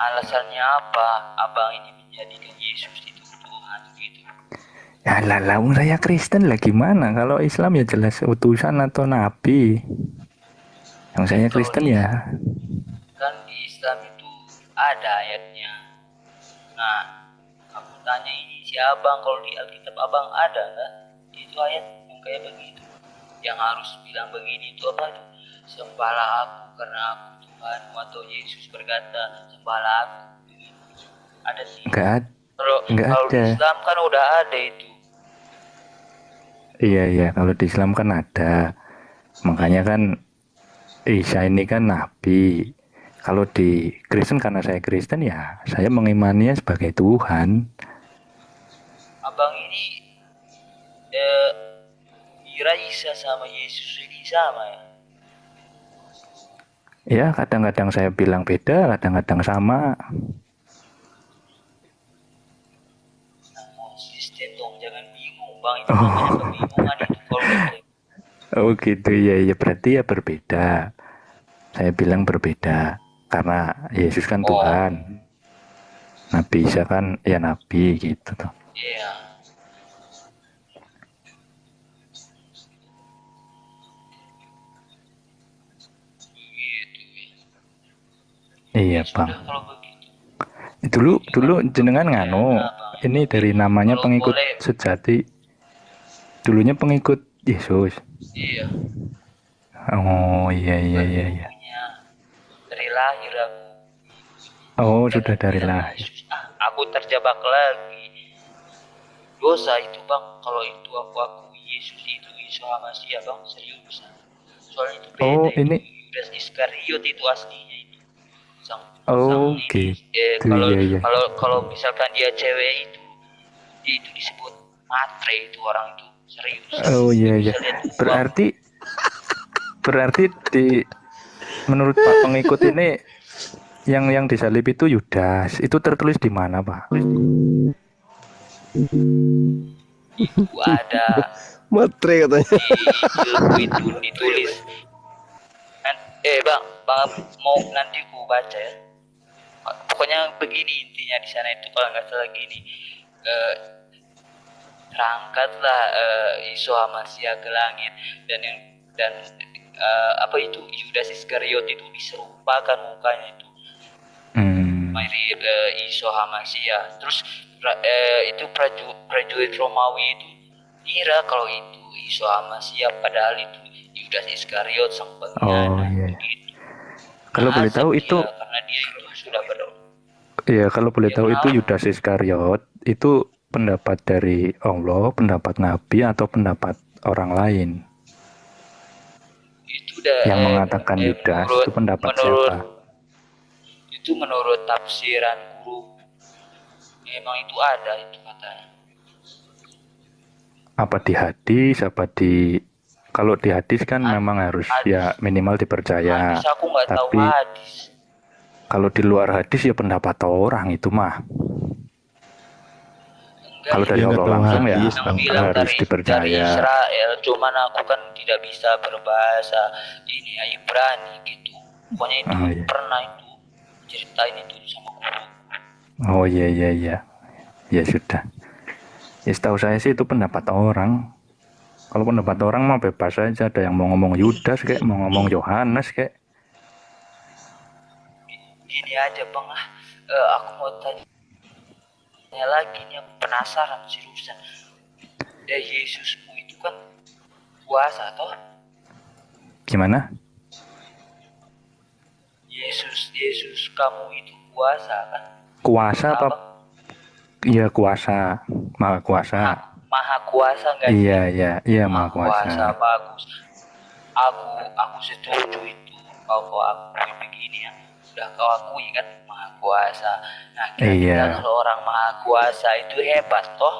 Alasannya apa abang ini menjadikan Yesus itu Tuhan gitu? Ya lah, saya Kristen lah gimana? Kalau Islam ya jelas utusan atau nabi. Yang saya Kristen ya. Kan di Islam itu ada ayatnya. Nah, aku tanya ini si abang, kalau di Alkitab abang ada nggak? Itu ayat yang kayak begitu. Yang harus bilang begini itu apa itu? Sembahlah aku karena aku Tuhan, atau Yesus berkata sembahlah aku. Ada sih. Enggak Kalau di ada. Islam kan udah ada itu. Iya, kalau di Islam kan ada. Makanya kan Isa ini kan nabi. Kalau di Kristen, karena saya Kristen ya saya mengimaninya sebagai Tuhan. Abang ini kira Isa sama Yesus ini sama ya? Ya kadang-kadang saya bilang beda, kadang-kadang sama. Konsisten dong, jangan bingung bang, itu namanya kebingungan itu kalau gitu. Oh gitu ya berarti ya berbeda. Saya bilang berbeda karena Yesus kan Tuhan. Nabi Isa kan ya nabi gitu tuh. Iya. Iya bang. Sudah kalau begitu. Dulu jenengan nganu. Ini dari namanya Kalau pengikut boleh. sejati. Dulunya pengikut Yesus. Iya. Oh iya. Punya dari lahir aku. Oh sudah dari Bilang, lahir. Yesus, aku terjebak lagi. Dosa itu bang, kalau itu aku Yesus itu Isa Masih bang, serius. Soalnya itu beda. Oh, itu. ini. Yudas Iskariot itu aslinya itu. Oh ini. gitu. Iya. Kalau misalkan dia cewek itu, dia itu disebut matre itu orang itu, serius. Oh iya. Bisa lihat tuh, Berarti menurut Pak pengikut ini yang disalib itu Yudas. Itu tertulis di mana, Pak? itu ada Matre katanya. di ilmu itu ditulis. Bang, mau nanti ku baca ya. Pokoknya begini intinya di sana itu kalau nggak salah gini. Terangkatlah Isa Hamasya ke langit dan apa itu Yudas Iskariot itu diserupakan mukanya itu mirip Isa Hamasya. Terus itu prajurit Romawi itu kira kalau itu Isa Hamasya padahal itu Yudas Iskariot sang pengkhianat. Oh iya. Begitu. Kalau boleh tahu Dia, itu, karena dia itu sudah ya kalau boleh Ya, tahu itu kenapa? Yudas Iskariot itu pendapat dari Allah, pendapat Nabi atau pendapat orang lain itu udah yang mengatakan Yudas itu pendapat siapa? Itu menurut tafsiran guru. Memang itu ada itu katanya. Apa di hadis, apa di, kalau di hadis kan memang harus hadis. ya minimal dipercaya. Hadis aku nggak tahu Tapi hadis. kalau di luar hadis ya pendapat orang itu mah. Enggak, Kalau dari Dia nggak Allah tahu langsung ya hadis, yang Bang. bilang harus dari dipercaya. Israel, cuman aku kan tidak bisa berbahasa ini Ibrani gitu. Pokoknya itu Oh, iya. pernah itu ceritain itu sama guru. Oh iya iya iya. Ya sudah. Ya setahu saya sih itu pendapat orang. Kalau pendapat orang mah bebas saja. Ada yang mau ngomong Yudas kayak, mau ngomong Yohanes kayak. Gini aja bang aku mau tanya lagi nih, aku penasaran seriusan. Yesusmu itu kan puasa toh? Gimana? Yesus kamu itu puasa kan? Kuasa apa? Apa? Iya kuasa. Maha kuasa. Maha kuasa nggak? Iya iya iya maha kuasa kuasa. bagus. Aku setuju itu. Kalau aku begini ya, udah kau akui kan maha kuasa. Nah kira-kira Iya. kalau orang maha kuasa itu hebat toh?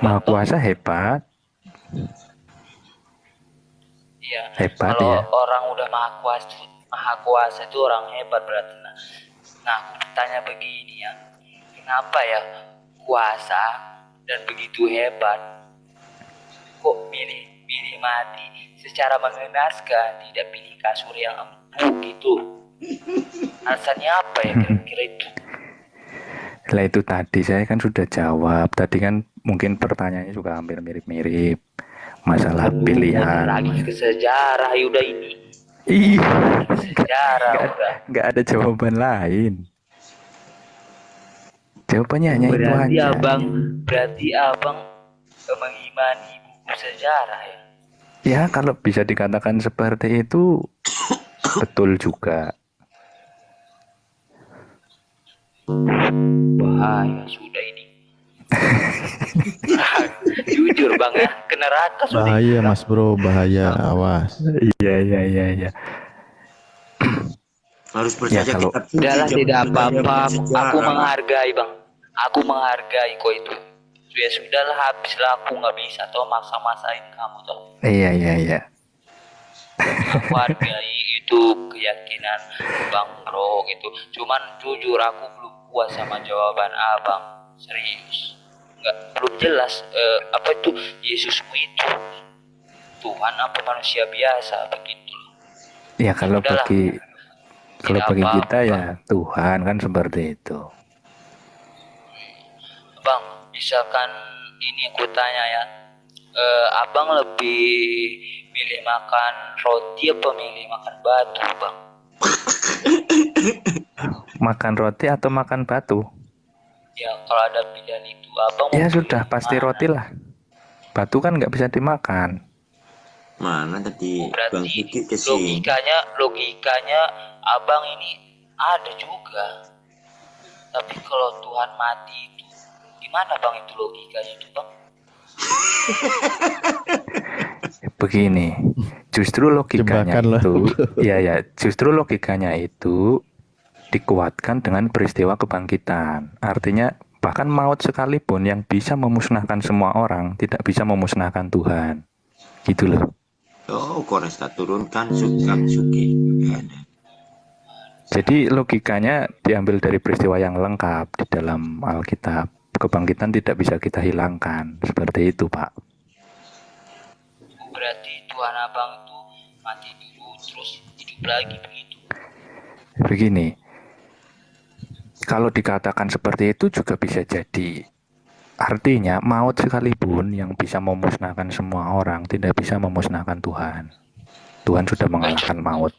Maha toh? kuasa hebat. Iya. Hebat Kalau ya. orang udah maha kuasa itu orang hebat berarti. Nah aku tanya begini ya, kenapa ya kuasa dan begitu hebat kok milih mati secara mengenaskan, tidak pilih kasur yang empuk gitu? Alasannya apa ya kira-kira itu? Lah itu tadi saya kan sudah jawab. Tadi kan mungkin pertanyaannya juga hampir mirip-mirip. Masalah pilihan. Lagi ke sejarah udah ini. Iya. Sejarah udah. Nggak ada jawaban lain. Jawabannya hanya itu aja. Berarti abang mengimani buku sejarah ya? Ya kalau bisa dikatakan seperti itu betul juga. Bahaya sudah ini. Jujur bang ya, ke neraka sudah. Bahaya Mas Bro, bahaya, awas. Iya iya iya iya. Harus percaya Ya, kalau- kitab suci, Udahlah jangan tidak percaya apa-apa. buku sejarah, Aku Bang. menghargai bang. Aku menghargai kok itu. Ya sudahlah, habislah, aku nggak bisa toh maksa-maksain kamu toh. Iya iya iya. Aku hargai itu keyakinan bang bro gitu. Cuman jujur aku belum puas sama jawaban abang. Serius. Belum jelas apa itu Yesusmu itu Tuhan apa manusia biasa begitu. Ya kalau Udahlah. bagi Tidak kita apa-apa. ya Tuhan kan seperti itu. Bang, misalkan ini aku tanya ya, abang lebih milih makan roti apa milih makan batu, bang? Makan roti atau makan batu? Ya kalau ada pilihan itu, abang mau Ya pilih sudah pasti mana? roti lah. Batu kan nggak bisa dimakan. Mana tadi Bang Berarti Dikit ke sini? logikanya abang ini ada juga. Tapi kalau Tuhan mati itu, gimana bang itu logikanya itu bang? Begini, justru logikanya Jebakan lah. itu, ya, justru logikanya itu dikuatkan dengan peristiwa kebangkitan. Artinya bahkan maut sekalipun yang bisa memusnahkan semua orang tidak bisa memusnahkan Tuhan. Gitu loh. Oh, Koresta turunkan suki. Jadi logikanya diambil dari peristiwa yang lengkap di dalam Alkitab. Kebangkitan tidak bisa kita hilangkan. Seperti itu, Pak. Berarti Tuhan abang itu mati dulu terus hidup lagi begitu. Begini, kalau dikatakan seperti itu juga bisa jadi. Artinya maut sekalipun yang bisa memusnahkan semua orang tidak bisa memusnahkan Tuhan. Tuhan sudah mengalahkan maut.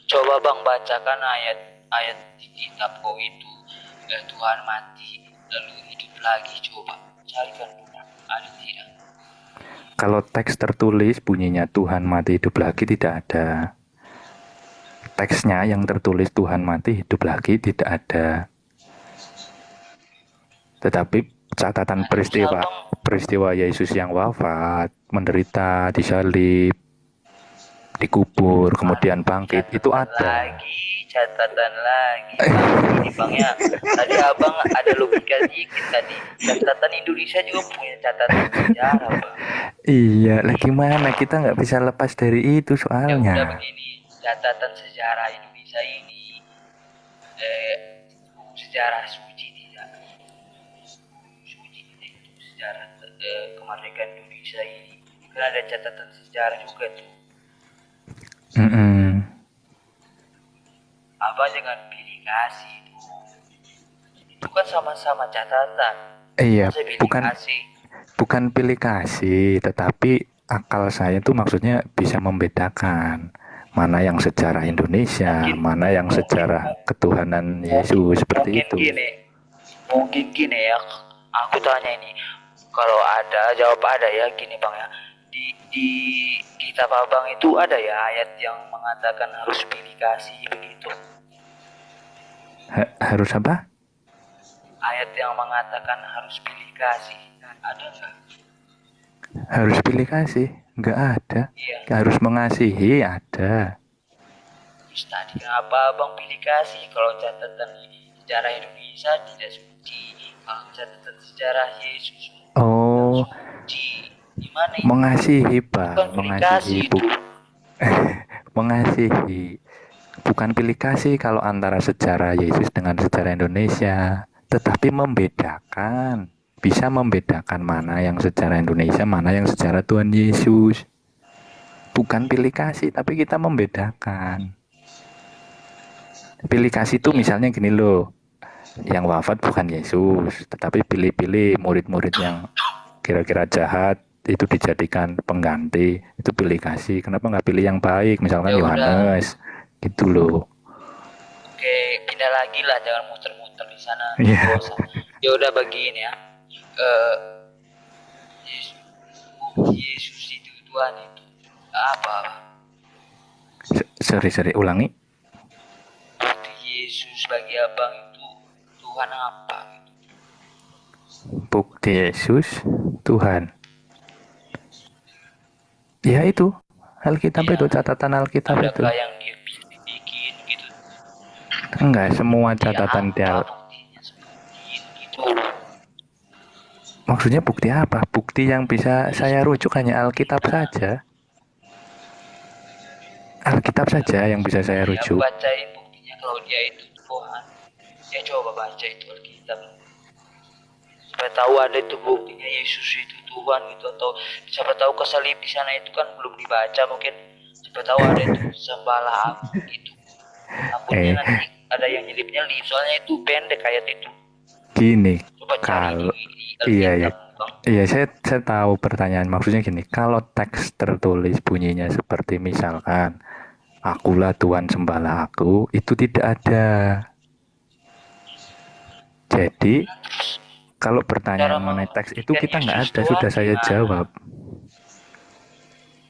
Coba Bang bacakan ayat di kitab kau itu, Tuhan mati lalu hidup lagi, coba carikan dulu, ada tidak? Kalau teks tertulis bunyinya Tuhan mati hidup lagi tidak ada. Teksnya yang tertulis Tuhan mati hidup lagi tidak ada. Tetapi catatan peristiwa Yesus yang wafat, menderita, disalib, dikubur, kemudian bangkit, itu ada. Catatan lagi. Ini Bang ya. Tadi Abang ada logika dikit tadi. Catatan Indonesia juga punya catatan sejarah, Bang. Iya, lah gimana? Kita nggak bisa lepas dari itu Ya udah soalnya. begini, catatan sejarah Indonesia ini sejarah suci tidak. Suci tidak itu sejarah kemerdekaan Indonesia ini. Kan ada catatan sejarah juga tuh. Abang jangan pilih kasih itu kan sama-sama catatan. Iya, Masa pilih bukan kasih? bukan pilih kasih, tetapi akal saya itu maksudnya bisa membedakan mana yang sejarah Indonesia, mana yang sejarah ketuhanan Yesus, seperti itu. Mungkin gini ya, aku tanya ini, kalau ada jawab ada ya, gini Bang ya, di kitab Abang itu ada ya ayat yang mengatakan harus pilih kasih begitu. Harus apa? Ayat yang mengatakan harus pilih kasih, ada nggak? Harus pilih kasih? Nggak ada. Iya. Harus mengasihi ada. Terus tadi kenapa Abang pilih kasih? Kalau catatan sejarah Indonesia tidak suci, kalau catatan sejarah Yesus Oh, suci. Gimana ini? mengasihi, Pak. Bukan pilih kasih itu. Mengasihi. Bukan pilih kasih kalau antara sejarah Yesus dengan sejarah Indonesia, tetapi membedakan. Bisa membedakan mana yang sejarah Indonesia, mana yang sejarah Tuhan Yesus. Bukan pilih kasih, tapi kita membedakan. Pilih kasih itu misalnya gini loh, yang wafat bukan Yesus, tetapi pilih-pilih murid-murid yang kira-kira jahat, itu dijadikan pengganti, itu pilih kasih. Kenapa nggak pilih yang baik, misalkan Ya udah. Yohanes, gitu loh. Oke, pindah lagi lah, jangan muter-muter di sana. Iya. Bosan. Ya udah begini ya. Yesus itu Tuhan itu apa? Sorry, ulangi. Bukti Yesus bagi Abang itu Tuhan apa? Bukti Yesus Tuhan. Ya itu, Alkitab Ya. itu, catatan Alkitab itu. Adakah yang dia bikin gitu? Enggak, semua catatan Ya, dia. apa buktinya seperti itu? Maksudnya bukti apa? Bukti yang bisa saya rujuk hanya Alkitab saja. Alkitab saja yang bisa saya Ya, rujuk. bacain buktinya kalau dia itu Tuhan. Ya coba baca itu Alkitab. Supaya tahu ada itu buktinya Yesus itu Tuhan gitu, atau siapa tahu kesalib di sana itu kan belum dibaca mungkin. Siapa tahu ada itu sembahlah aku gitu. Takutnya nanti ada yang nyelip-nyelip, soalnya itu pendek ayat itu. Gini, Coba cari kalau di iya, Alkitab, Bang. iya saya tahu pertanyaan. Maksudnya gini, kalau teks tertulis bunyinya seperti misalkan akulah Tuhan sembahlah aku, itu tidak ada. Jadi kalau pertanyaan mengenai teks itu kita nggak ada, sudah saya jawab.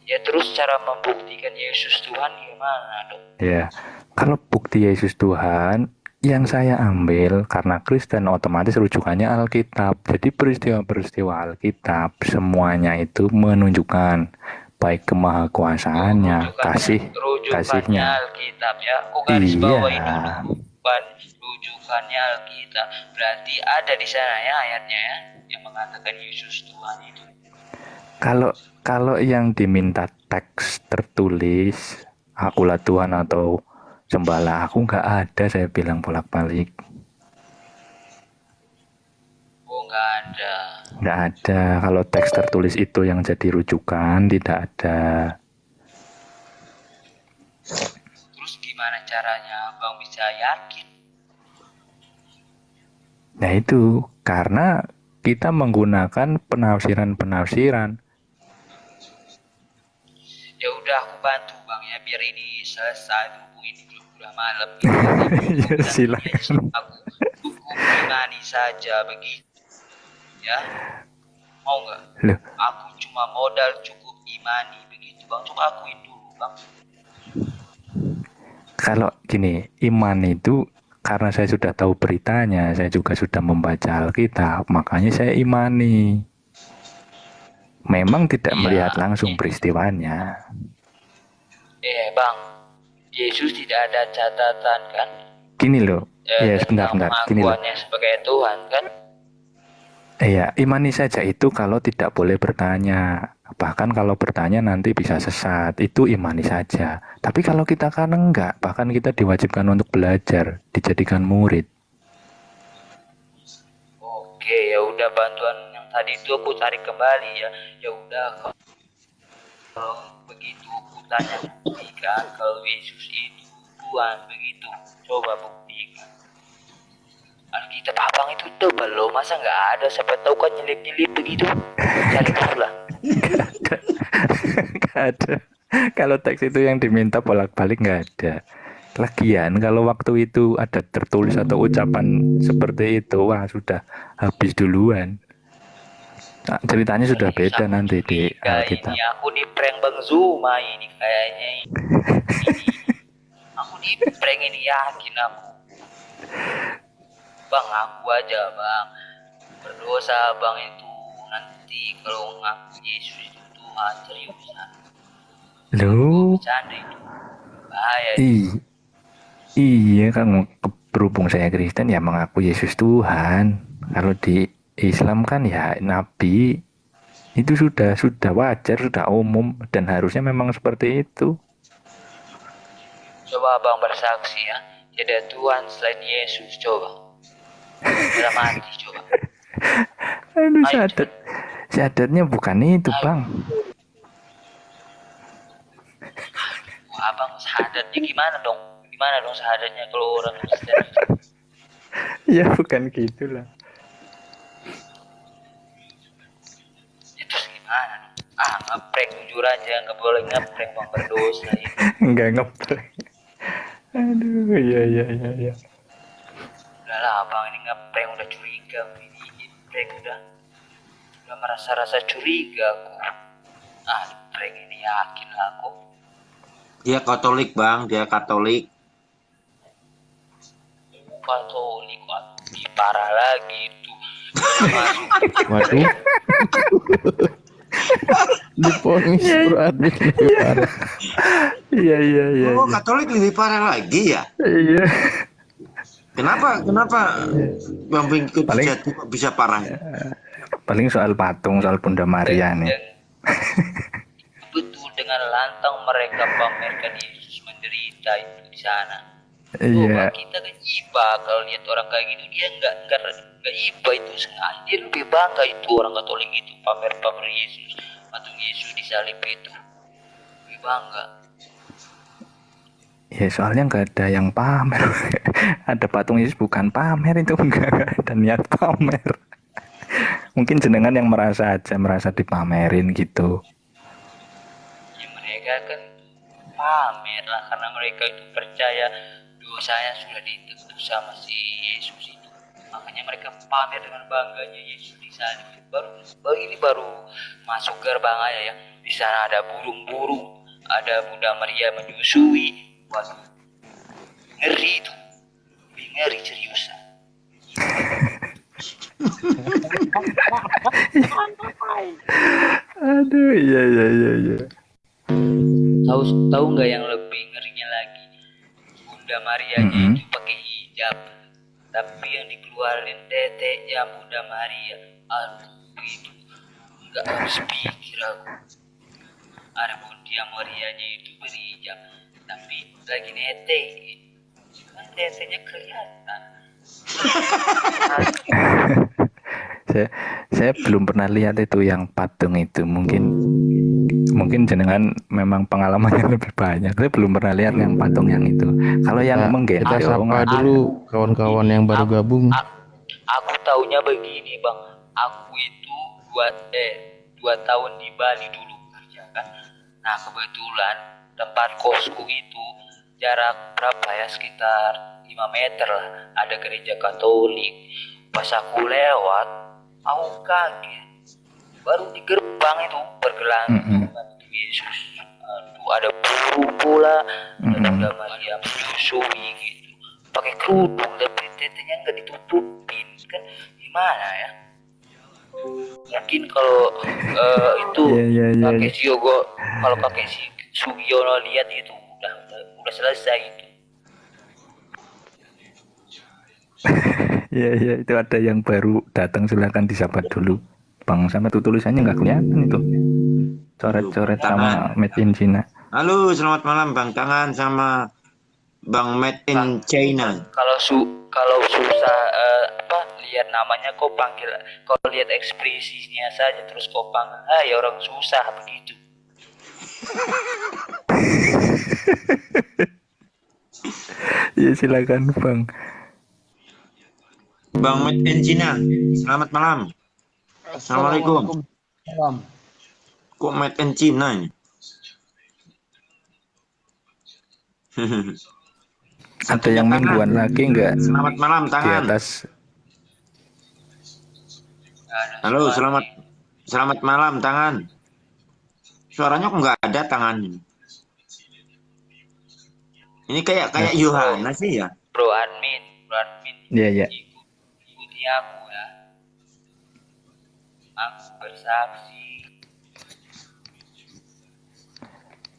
Ya terus cara membuktikan Yesus Tuhan gimana dong? Ya, kalau bukti Yesus Tuhan yang saya ambil karena Kristen otomatis rujukannya Alkitab. Jadi peristiwa-peristiwa Alkitab semuanya itu menunjukkan baik kemahakuasaannya, kasihnya. Alkitab ya. Aku garis Iya. bawahi dulu. Bukan rujukannya Alkitab. Berarti ada di sana ya ayatnya ya yang mengatakan Yesus Tuhan itu. Kalau yang diminta teks tertulis akulah Tuhan atau sembahlah aku, nggak ada, saya bilang bolak-balik. Oh nggak ada. Nggak ada. Kalau teks tertulis itu yang jadi rujukan, tidak ada. caranya abang bisa yakin? Nah itu karena kita menggunakan penafsiran-penafsiran. Ya udah aku bantu bang ya biar ini selesai berhubung ini udah malam gitu. Ya, silakan. Aku cukup imani saja begitu ya, mau nggak? Loh, Aku cuma modal cukup imani begitu bang, coba akuin dulu bang. kalau gini, iman itu karena saya sudah tahu beritanya, saya juga sudah membaca Alkitab, makanya saya imani. Memang tidak Iya. melihat langsung peristiwanya. Bang, Yesus tidak ada catatan kan? Gini loh, ya sebentar, Tentang gini loh. pengakuannya sebagai Tuhan kan? Iya, imani saja itu kalau tidak boleh bertanya. Bahkan kalau bertanya nanti bisa sesat. Itu imani saja. Tapi kalau kita kan enggak, bahkan kita diwajibkan untuk belajar, dijadikan murid. Oke, ya udah bantuan yang tadi itu aku tarik kembali ya. Ya udah kalau begitu aku tanya buktikan kalau Yesus itu Tuhan begitu. Coba buktikan. Alkitab abang itu tebal loh, masa nggak ada? Siapa tahu kan nyelip-nyelip begitu. Cari dulu lah. Nggak ada. Kalau teks itu yang diminta bolak-balik nggak ada. Lagian kalau waktu itu ada tertulis atau ucapan seperti itu, wah sudah habis duluan. Nah, ceritanya sudah beda nanti di Alkitab. Ini aku di prank Bang Zuma ini kayaknya ini. Aku di prank ini yakin aku. Bang, aku aja bang berdosa bang itu nanti kalau ngaku Yesus itu Tuhan seriusan. Loh, Bercanda itu bahaya. iya kan berhubung saya Kristen ya mengaku Yesus Tuhan. Kalau di Islam kan ya Nabi. Itu sudah wajar, sudah umum dan harusnya memang seperti itu. Coba abang bersaksi ya, tidak ada Tuhan selain Yesus, coba. Udah mati coba. Aduh, Ayo, syahadatnya bukan itu, Bang. Wah, abang syahadatnya gimana dong? Gimana dong syahadatnya kalau orang Kristen? Ya bukan gitulah. Terus gimana dong? Ngeprank jujur aja, nggak boleh ngeprank bang berdosa ya. Enggak ngeprank. Aduh, iya. Udah lah abang ini ngeprank udah curiga, ini prank udah merasa-rasa curiga aku. Prank ini yakin lah aku. Dia Katolik bang, dia Katolik. Katolik, lebih parah lagi itu. Masuk Waduh. Diponis bro admin lebih parah. Iya. Oh, Katolik lebih parah lagi ya? Iya. Kenapa Bang Pengikut Paling- sejati kok bisa parah? Paling soal patung, soal Bunda Maria nih. Betul, dengan lantang mereka pamerkan Yesus menderita itu di sana. Iya. Kita kan iba kalau lihat orang kayak gitu, dia nggak iba itu sengaja, dia lebih bangga itu orang Katolik itu pamer Yesus, patung Yesus disalib itu, lebih bangga. Ya soalnya nggak ada yang pamer. Ada patung Yesus bukan pamer itu, nggak ada niat pamer. Mungkin jenengan yang merasa dipamerin gitu. Ya mereka kan pamer lah karena mereka itu percaya dosanya sudah ditebus sama si Yesus itu. Makanya mereka pamer dengan bangganya Yesus di sana. Baru masuk gerbang aja ya. Di sana ada burung-burung, ada Bunda Maria menyusui. Waduh, ngeri itu, lebih ngeri seriusan. Aduh, iya. Tahu nggak yang lebih ngerinya lagi? Bunda Marianya itu pakai hijab, tapi yang dikeluarin teteknya Bunda Maria. Aduh, itu nggak habis pikir aku. Ada Bunda Marianya itu berhijab, tapi lagi nete, kan teteknya kelihatan. Saya belum pernah lihat itu yang patung itu. Mungkin mungkin jenengan memang pengalamannya lebih banyak. Saya belum pernah lihat yang patung yang itu. Kalau yang Kita menggendong, sapa dulu kawan-kawan yang baru gabung. Aku taunya begini bang, aku itu 2 tahun di Bali dulu kerja kan. Nah kebetulan tempat kosku itu jarak berapa ya, sekitar 5 meter lah, ada gereja Katolik. Pas aku lewat, aku kaget. Baru di gerbang itu bergelantungan itu Yesus. Aduh, ada burung pula, ada gambar Maria menyusui gitu. Pakai kerudung tapi tetenya nggak ditutupin, kan gimana ya? Mungkin kalau itu kakek Siogo, kalau kakek Sugiono lihat itu udah selesai itu. Iya, itu ada yang baru datang, silakan disapa dulu. Bang, sama tuh tulisannya nggak kelihatan itu. Coret-coret sama made in China. Halo, selamat malam Bang Tangan sama Bang Made in China. Kalau susah lihat namanya kau panggil, kau lihat ekspresinya saja terus kau panggil, ya orang susah begitu. Ya silakan Bang. Bang Made in China, selamat malam. Assalamualaikum. Kok Made in China ini? Ada yang mingguan lagi nggak Selamat malam di Tangan. atas? Halo, selamat malam Tangan. Suaranya kok nggak ada Tangan ini? Ini kayak Yohana sih ya. Bro admin. Iya. Ikuti aku ya. Aku bersaksi.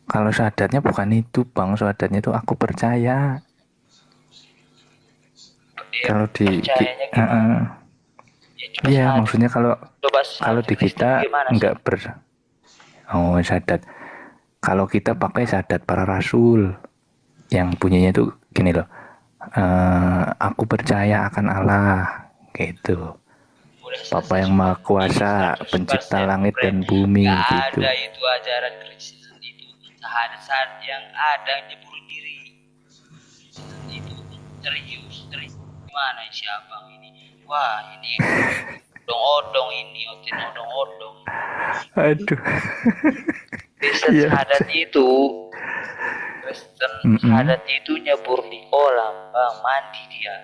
Kalau syahadatnya bukan itu Bang, syahadatnya itu aku percaya. Kalau di iya, maksudnya kalau di kita enggak syahadat. Kalau kita pakai syahadat para rasul yang bunyinya itu gini loh. Aku percaya akan Allah gitu. Bapa yang Maha Kuasa, pencipta langit dan bumi gitu. Ada itu ajaran Kristen itu. Syahadat yang ada nyebur diri. Itu serius. Gimana siapa ini? Wah, ini odong-odong ini, odong-odong. Aduh. Kristen syahadat itu. Syahadat itu nyebur di kolam, Bang, mandi dia.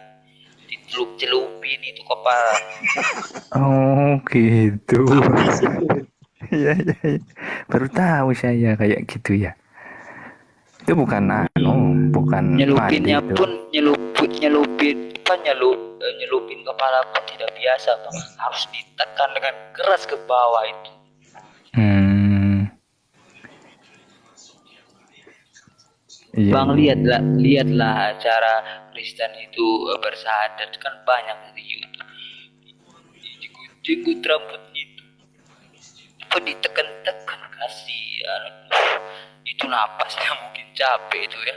Dicelup-celupin itu kepala. Oh, gitu. Iya. Baru tahu saya kayak gitu ya. Itu bukan bukan Nyelupinnya mandi itu. pun nyelupin kepala pun tidak biasa, Bang. Harus ditekan dengan keras ke bawah itu. Iya. Bang, lihatlah cara Kristen itu bersyahadat, kan banyak di YouTube. Jenggut rambut itu. Apa ditekan-tekan, kasihan. Itu napasnya mungkin capek itu ya.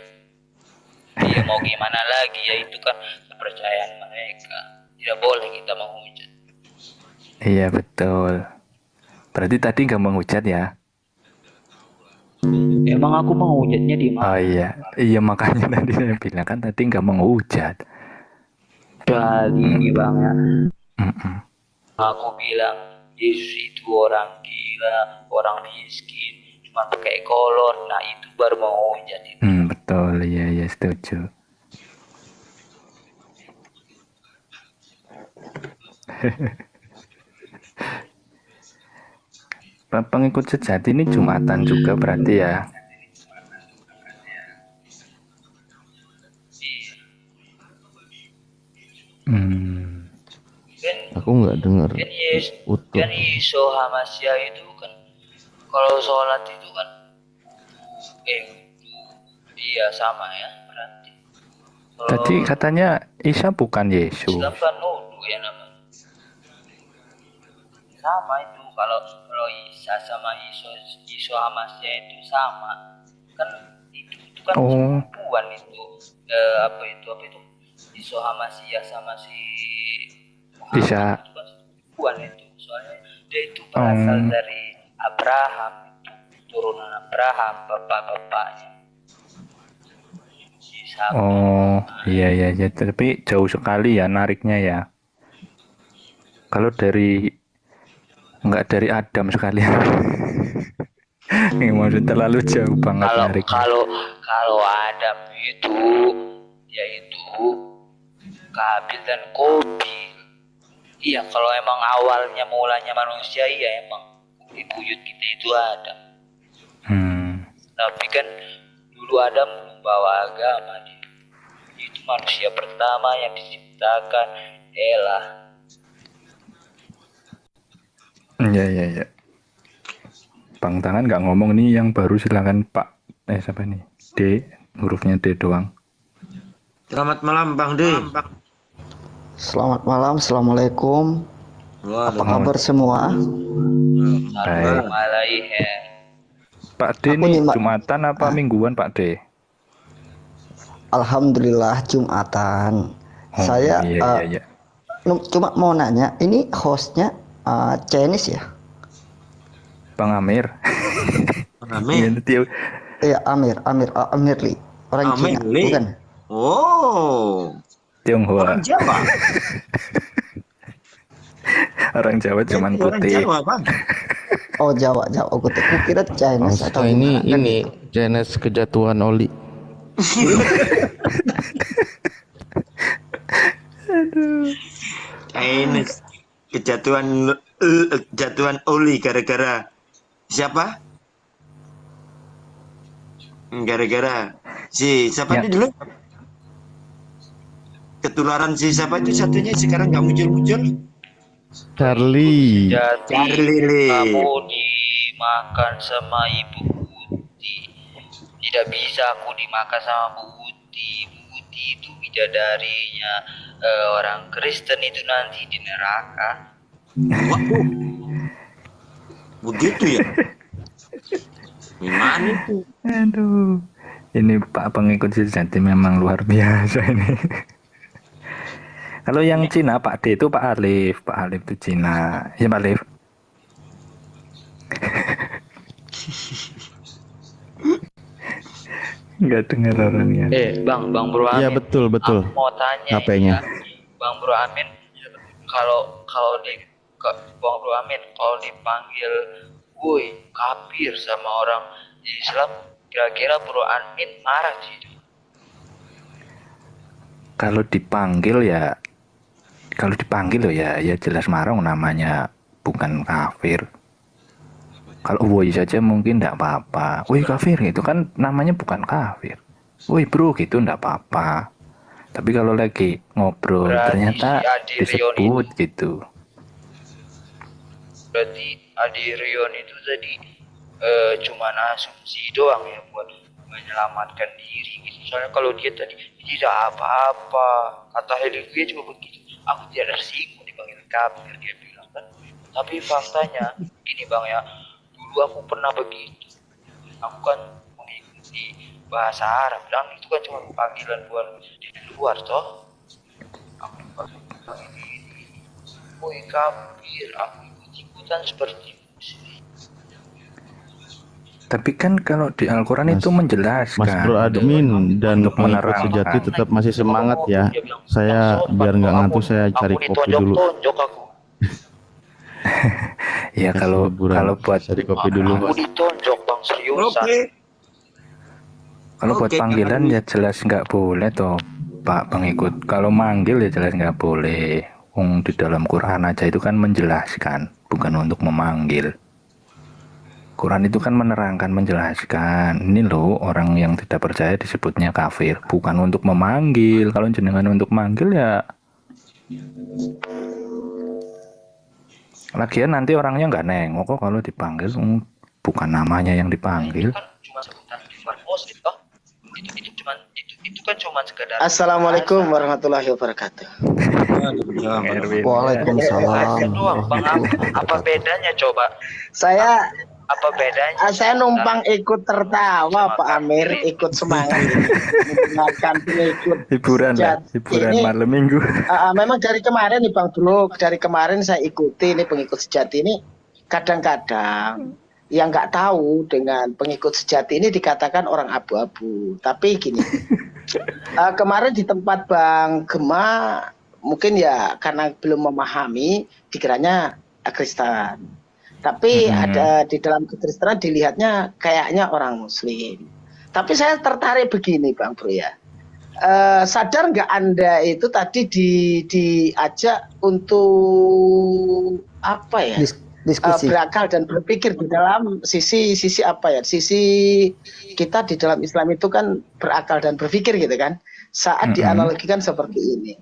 Iya, mau gimana lagi ya, itu kan kepercayaan mereka. Tidak boleh kita menghujat. Iya, betul. Berarti tadi nggak menghujat ya? Emang aku menghujatnya di mana? Oh iya makanya tadi saya bilang kan tadi nggak menghujat. Ini Bang ya. Aku bilang Yesus itu orang gila, orang miskin, cuma pakai kolor. Nah itu baru menghujat itu. Betul, iya setuju. Pengikut sejati ini Jumatan juga berarti ya? Aku nggak dengar. Kan utuh. Yesus Hamasya itu kan kalau sholat itu kan iya sama ya berarti. Tadi katanya Isa bukan Yesus. Islam kan nuduh ya namanya. Sama itu kalau Isa sama Yesus Hamasya itu sama kan itu kan sepupuan itu apa itu Yesus Hamasya sama si Muhammad Isa. itu kan sepupuan itu, soalnya dia itu berasal dari Abraham, itu turun Abraham, bapak-bapaknya. Ishak. Oh, iya iya iya, tapi jauh sekali ya nariknya ya. Kalau nggak dari Adam sekalian. Ini maksud terlalu jauh banget Kalau nariknya. kalau kalau Adam itu yaitu Kabil dan Kobil. Iya, kalau emang awalnya mulanya manusia, iya emang buyut kita itu Adam. Tapi kan dulu Adam belum bawa agama, dia itu manusia pertama yang diciptakan Elah. Iya iya iya. Bang Tangan nggak ngomong nih, yang baru silakan Pak. Siapa nih? D, hurufnya D doang. Selamat malam Bang D. Selamat malam, assalamualaikum. Apa kabar semua? Baik. Alaihem. Pak D Aku nih nyimak. Jumatan apa mingguan Pak D? Alhamdulillah Jumatan. Oh, Saya iya iya iya. cuma mau nanya, ini hostnya Chinese ya? Bang Amir. Amin. Iya, Amirli, orang Cina, Amirli. bukan? Oh, Tionghoa. orang Jawa. Orang Jawa cuman Orang putih. Jawa, Bang. Oh Jawa. Aku kira Chinese atau Hostnya ini gimana, kan ini gitu. Jenis kejatuhan oli. Chinese kejatuhan oli gara-gara siapa? Gara-gara si siapa Ya. ini dulu? Ketularan si siapa itu satunya sekarang nggak muncul-muncul? Charlie. Jadi Charlie. kamu dimakan sama Ibu Uti. Tidak bisa aku dimakan sama Bu Uti. Bu Uti itu bidadarinya orang Kristen itu nanti di neraka. Waduh. Begitu ya? Gimana itu? Aduh. Ini Pak pengikut sejati memang luar biasa ini. Kalau yang Cina Pak D itu Pak Alif. Pak Alif itu Cina. Ya Pak Alif. Nggak dengar orangnya. Bang Bro Amin. Iya betul. Aku mau tanya HP-nya. ini, Bang Bro Amin, kalau Bang Bro Amin kalau dipanggil woi kafir sama orang Islam, kira-kira Bro Amin marah sih? Kalau dipanggil ya jelas marah, namanya bukan kafir. Kalau woi saja mungkin enggak apa-apa. Woi kafir gitu kan namanya bukan kafir. Woi bro gitu enggak apa-apa. Tapi kalau lagi ngobrol Berarti ternyata si Adi disebut gitu. Berarti Adi Rion itu tadi cuman asumsi doang ya buat menyelamatkan diri gitu. Soalnya kalau dia tadi tidak apa-apa, kata Heli gue juga begitu. Aku tidak tersinggung dipanggil kafir, dia bilang kan. Tapi faktanya ini bang ya, dulu aku pernah begitu. Aku kan mengikuti bahasa Arab dan itu kan cuma panggilan buat di luar toh. Aku dipanggil ini, woi kafir, aku ikut-ikutan seperti muslim. Tapi kan kalau di Al-Quran itu menjelaskan. Mas Bro admin dan Untuk pengikut menerangkan. sejati tetap masih semangat ya. Saya biar nggak ngantuk saya cari kopi dulu. Ditonjok aku. Ya kalau buat cari kopi dulu. Aku ditonjok bang, seriusan. Oke. Kalau buat Oke, panggilan Kak. ya jelas nggak boleh toh Pak pengikut. Kalau manggil ya jelas nggak boleh. Di dalam Quran aja itu kan menjelaskan, bukan untuk memanggil. Quran itu kan menerangkan, menjelaskan. Ini loh orang yang tidak percaya disebutnya kafir, bukan untuk memanggil. Kalau jenengan untuk manggil ya. Lagian nanti orangnya nggak nengok kok kalau dipanggil, bukan namanya yang dipanggil. Kan cuma sebutan Ikhwan Muslim toh. Itu kan cuma sekedar Assalamualaikum warahmatullahi wabarakatuh. Erwin. Waalaikumsalam. doang bang. Apa bedanya coba? Saya Apa bedanya? saya numpang ikut tertawa Pak Amir, ikut semangat mendengarkan pengikut. Hiburan lah, sejati hiburan ini. malam minggu. Memang dari kemarin nih Bang Bro, dari kemarin saya ikuti ini pengikut sejati ini kadang-kadang yang nggak tahu dengan pengikut sejati ini dikatakan orang abu-abu. Tapi gini, kemarin di tempat Bang Gema mungkin ya karena belum memahami dikiranya Kristen. Tapi ada di dalam kekristenan dilihatnya kayaknya orang Muslim. Tapi saya tertarik begini Bang Bro ya. Sadar nggak Anda itu tadi diajak untuk apa ya? Diskusi. Berakal dan berpikir di dalam sisi apa ya? Sisi kita di dalam Islam itu kan berakal dan berpikir gitu kan. Saat dianalogikan seperti ini.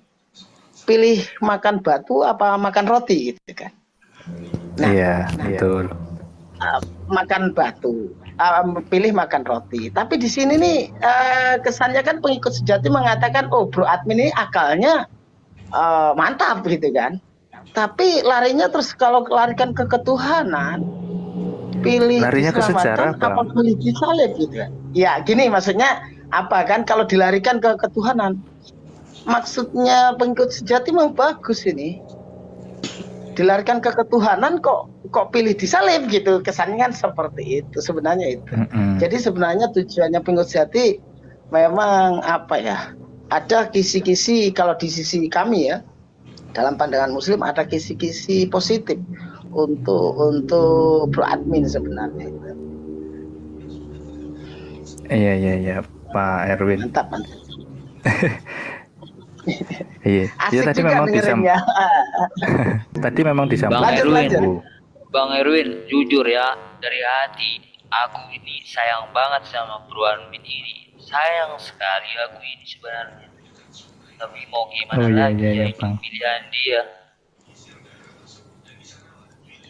Pilih makan batu apa makan roti gitu kan. Nah, Iya, betul. makan batu, pilih makan roti. Tapi di sini nih kesannya kan pengikut sejati mengatakan, oh Bro Admin ini akalnya mantap gitu kan. Tapi larinya terus kalau larikan ke ketuhanan, pilih Larinya ke sejarah, diselamatkan apa Bang. pilih disalib gitu kan. Ya gini maksudnya apa kan kalau dilarikan ke ketuhanan. Maksudnya pengikut sejati memang bagus ini. Dilarikan ke ketuhanan kok pilih disalib gitu. Kesannya kan seperti itu sebenarnya itu. Jadi sebenarnya tujuannya pengikut sejati memang apa ya? Ada kisi-kisi kalau di sisi kami ya. Dalam pandangan muslim ada kisi-kisi positif untuk Bro Admin sebenarnya. Iya, Pak Erwin. Mantap. Iya, Asik tadi juga memang dengerinnya. tadi memang disampaikan. Lanjut. Bang Erwin, jujur ya, dari hati, aku ini sayang banget sama Bro Admin ini. Sayang sekali aku ini sebenarnya. Tapi mau gimana lagi ya, itu pilihan dia.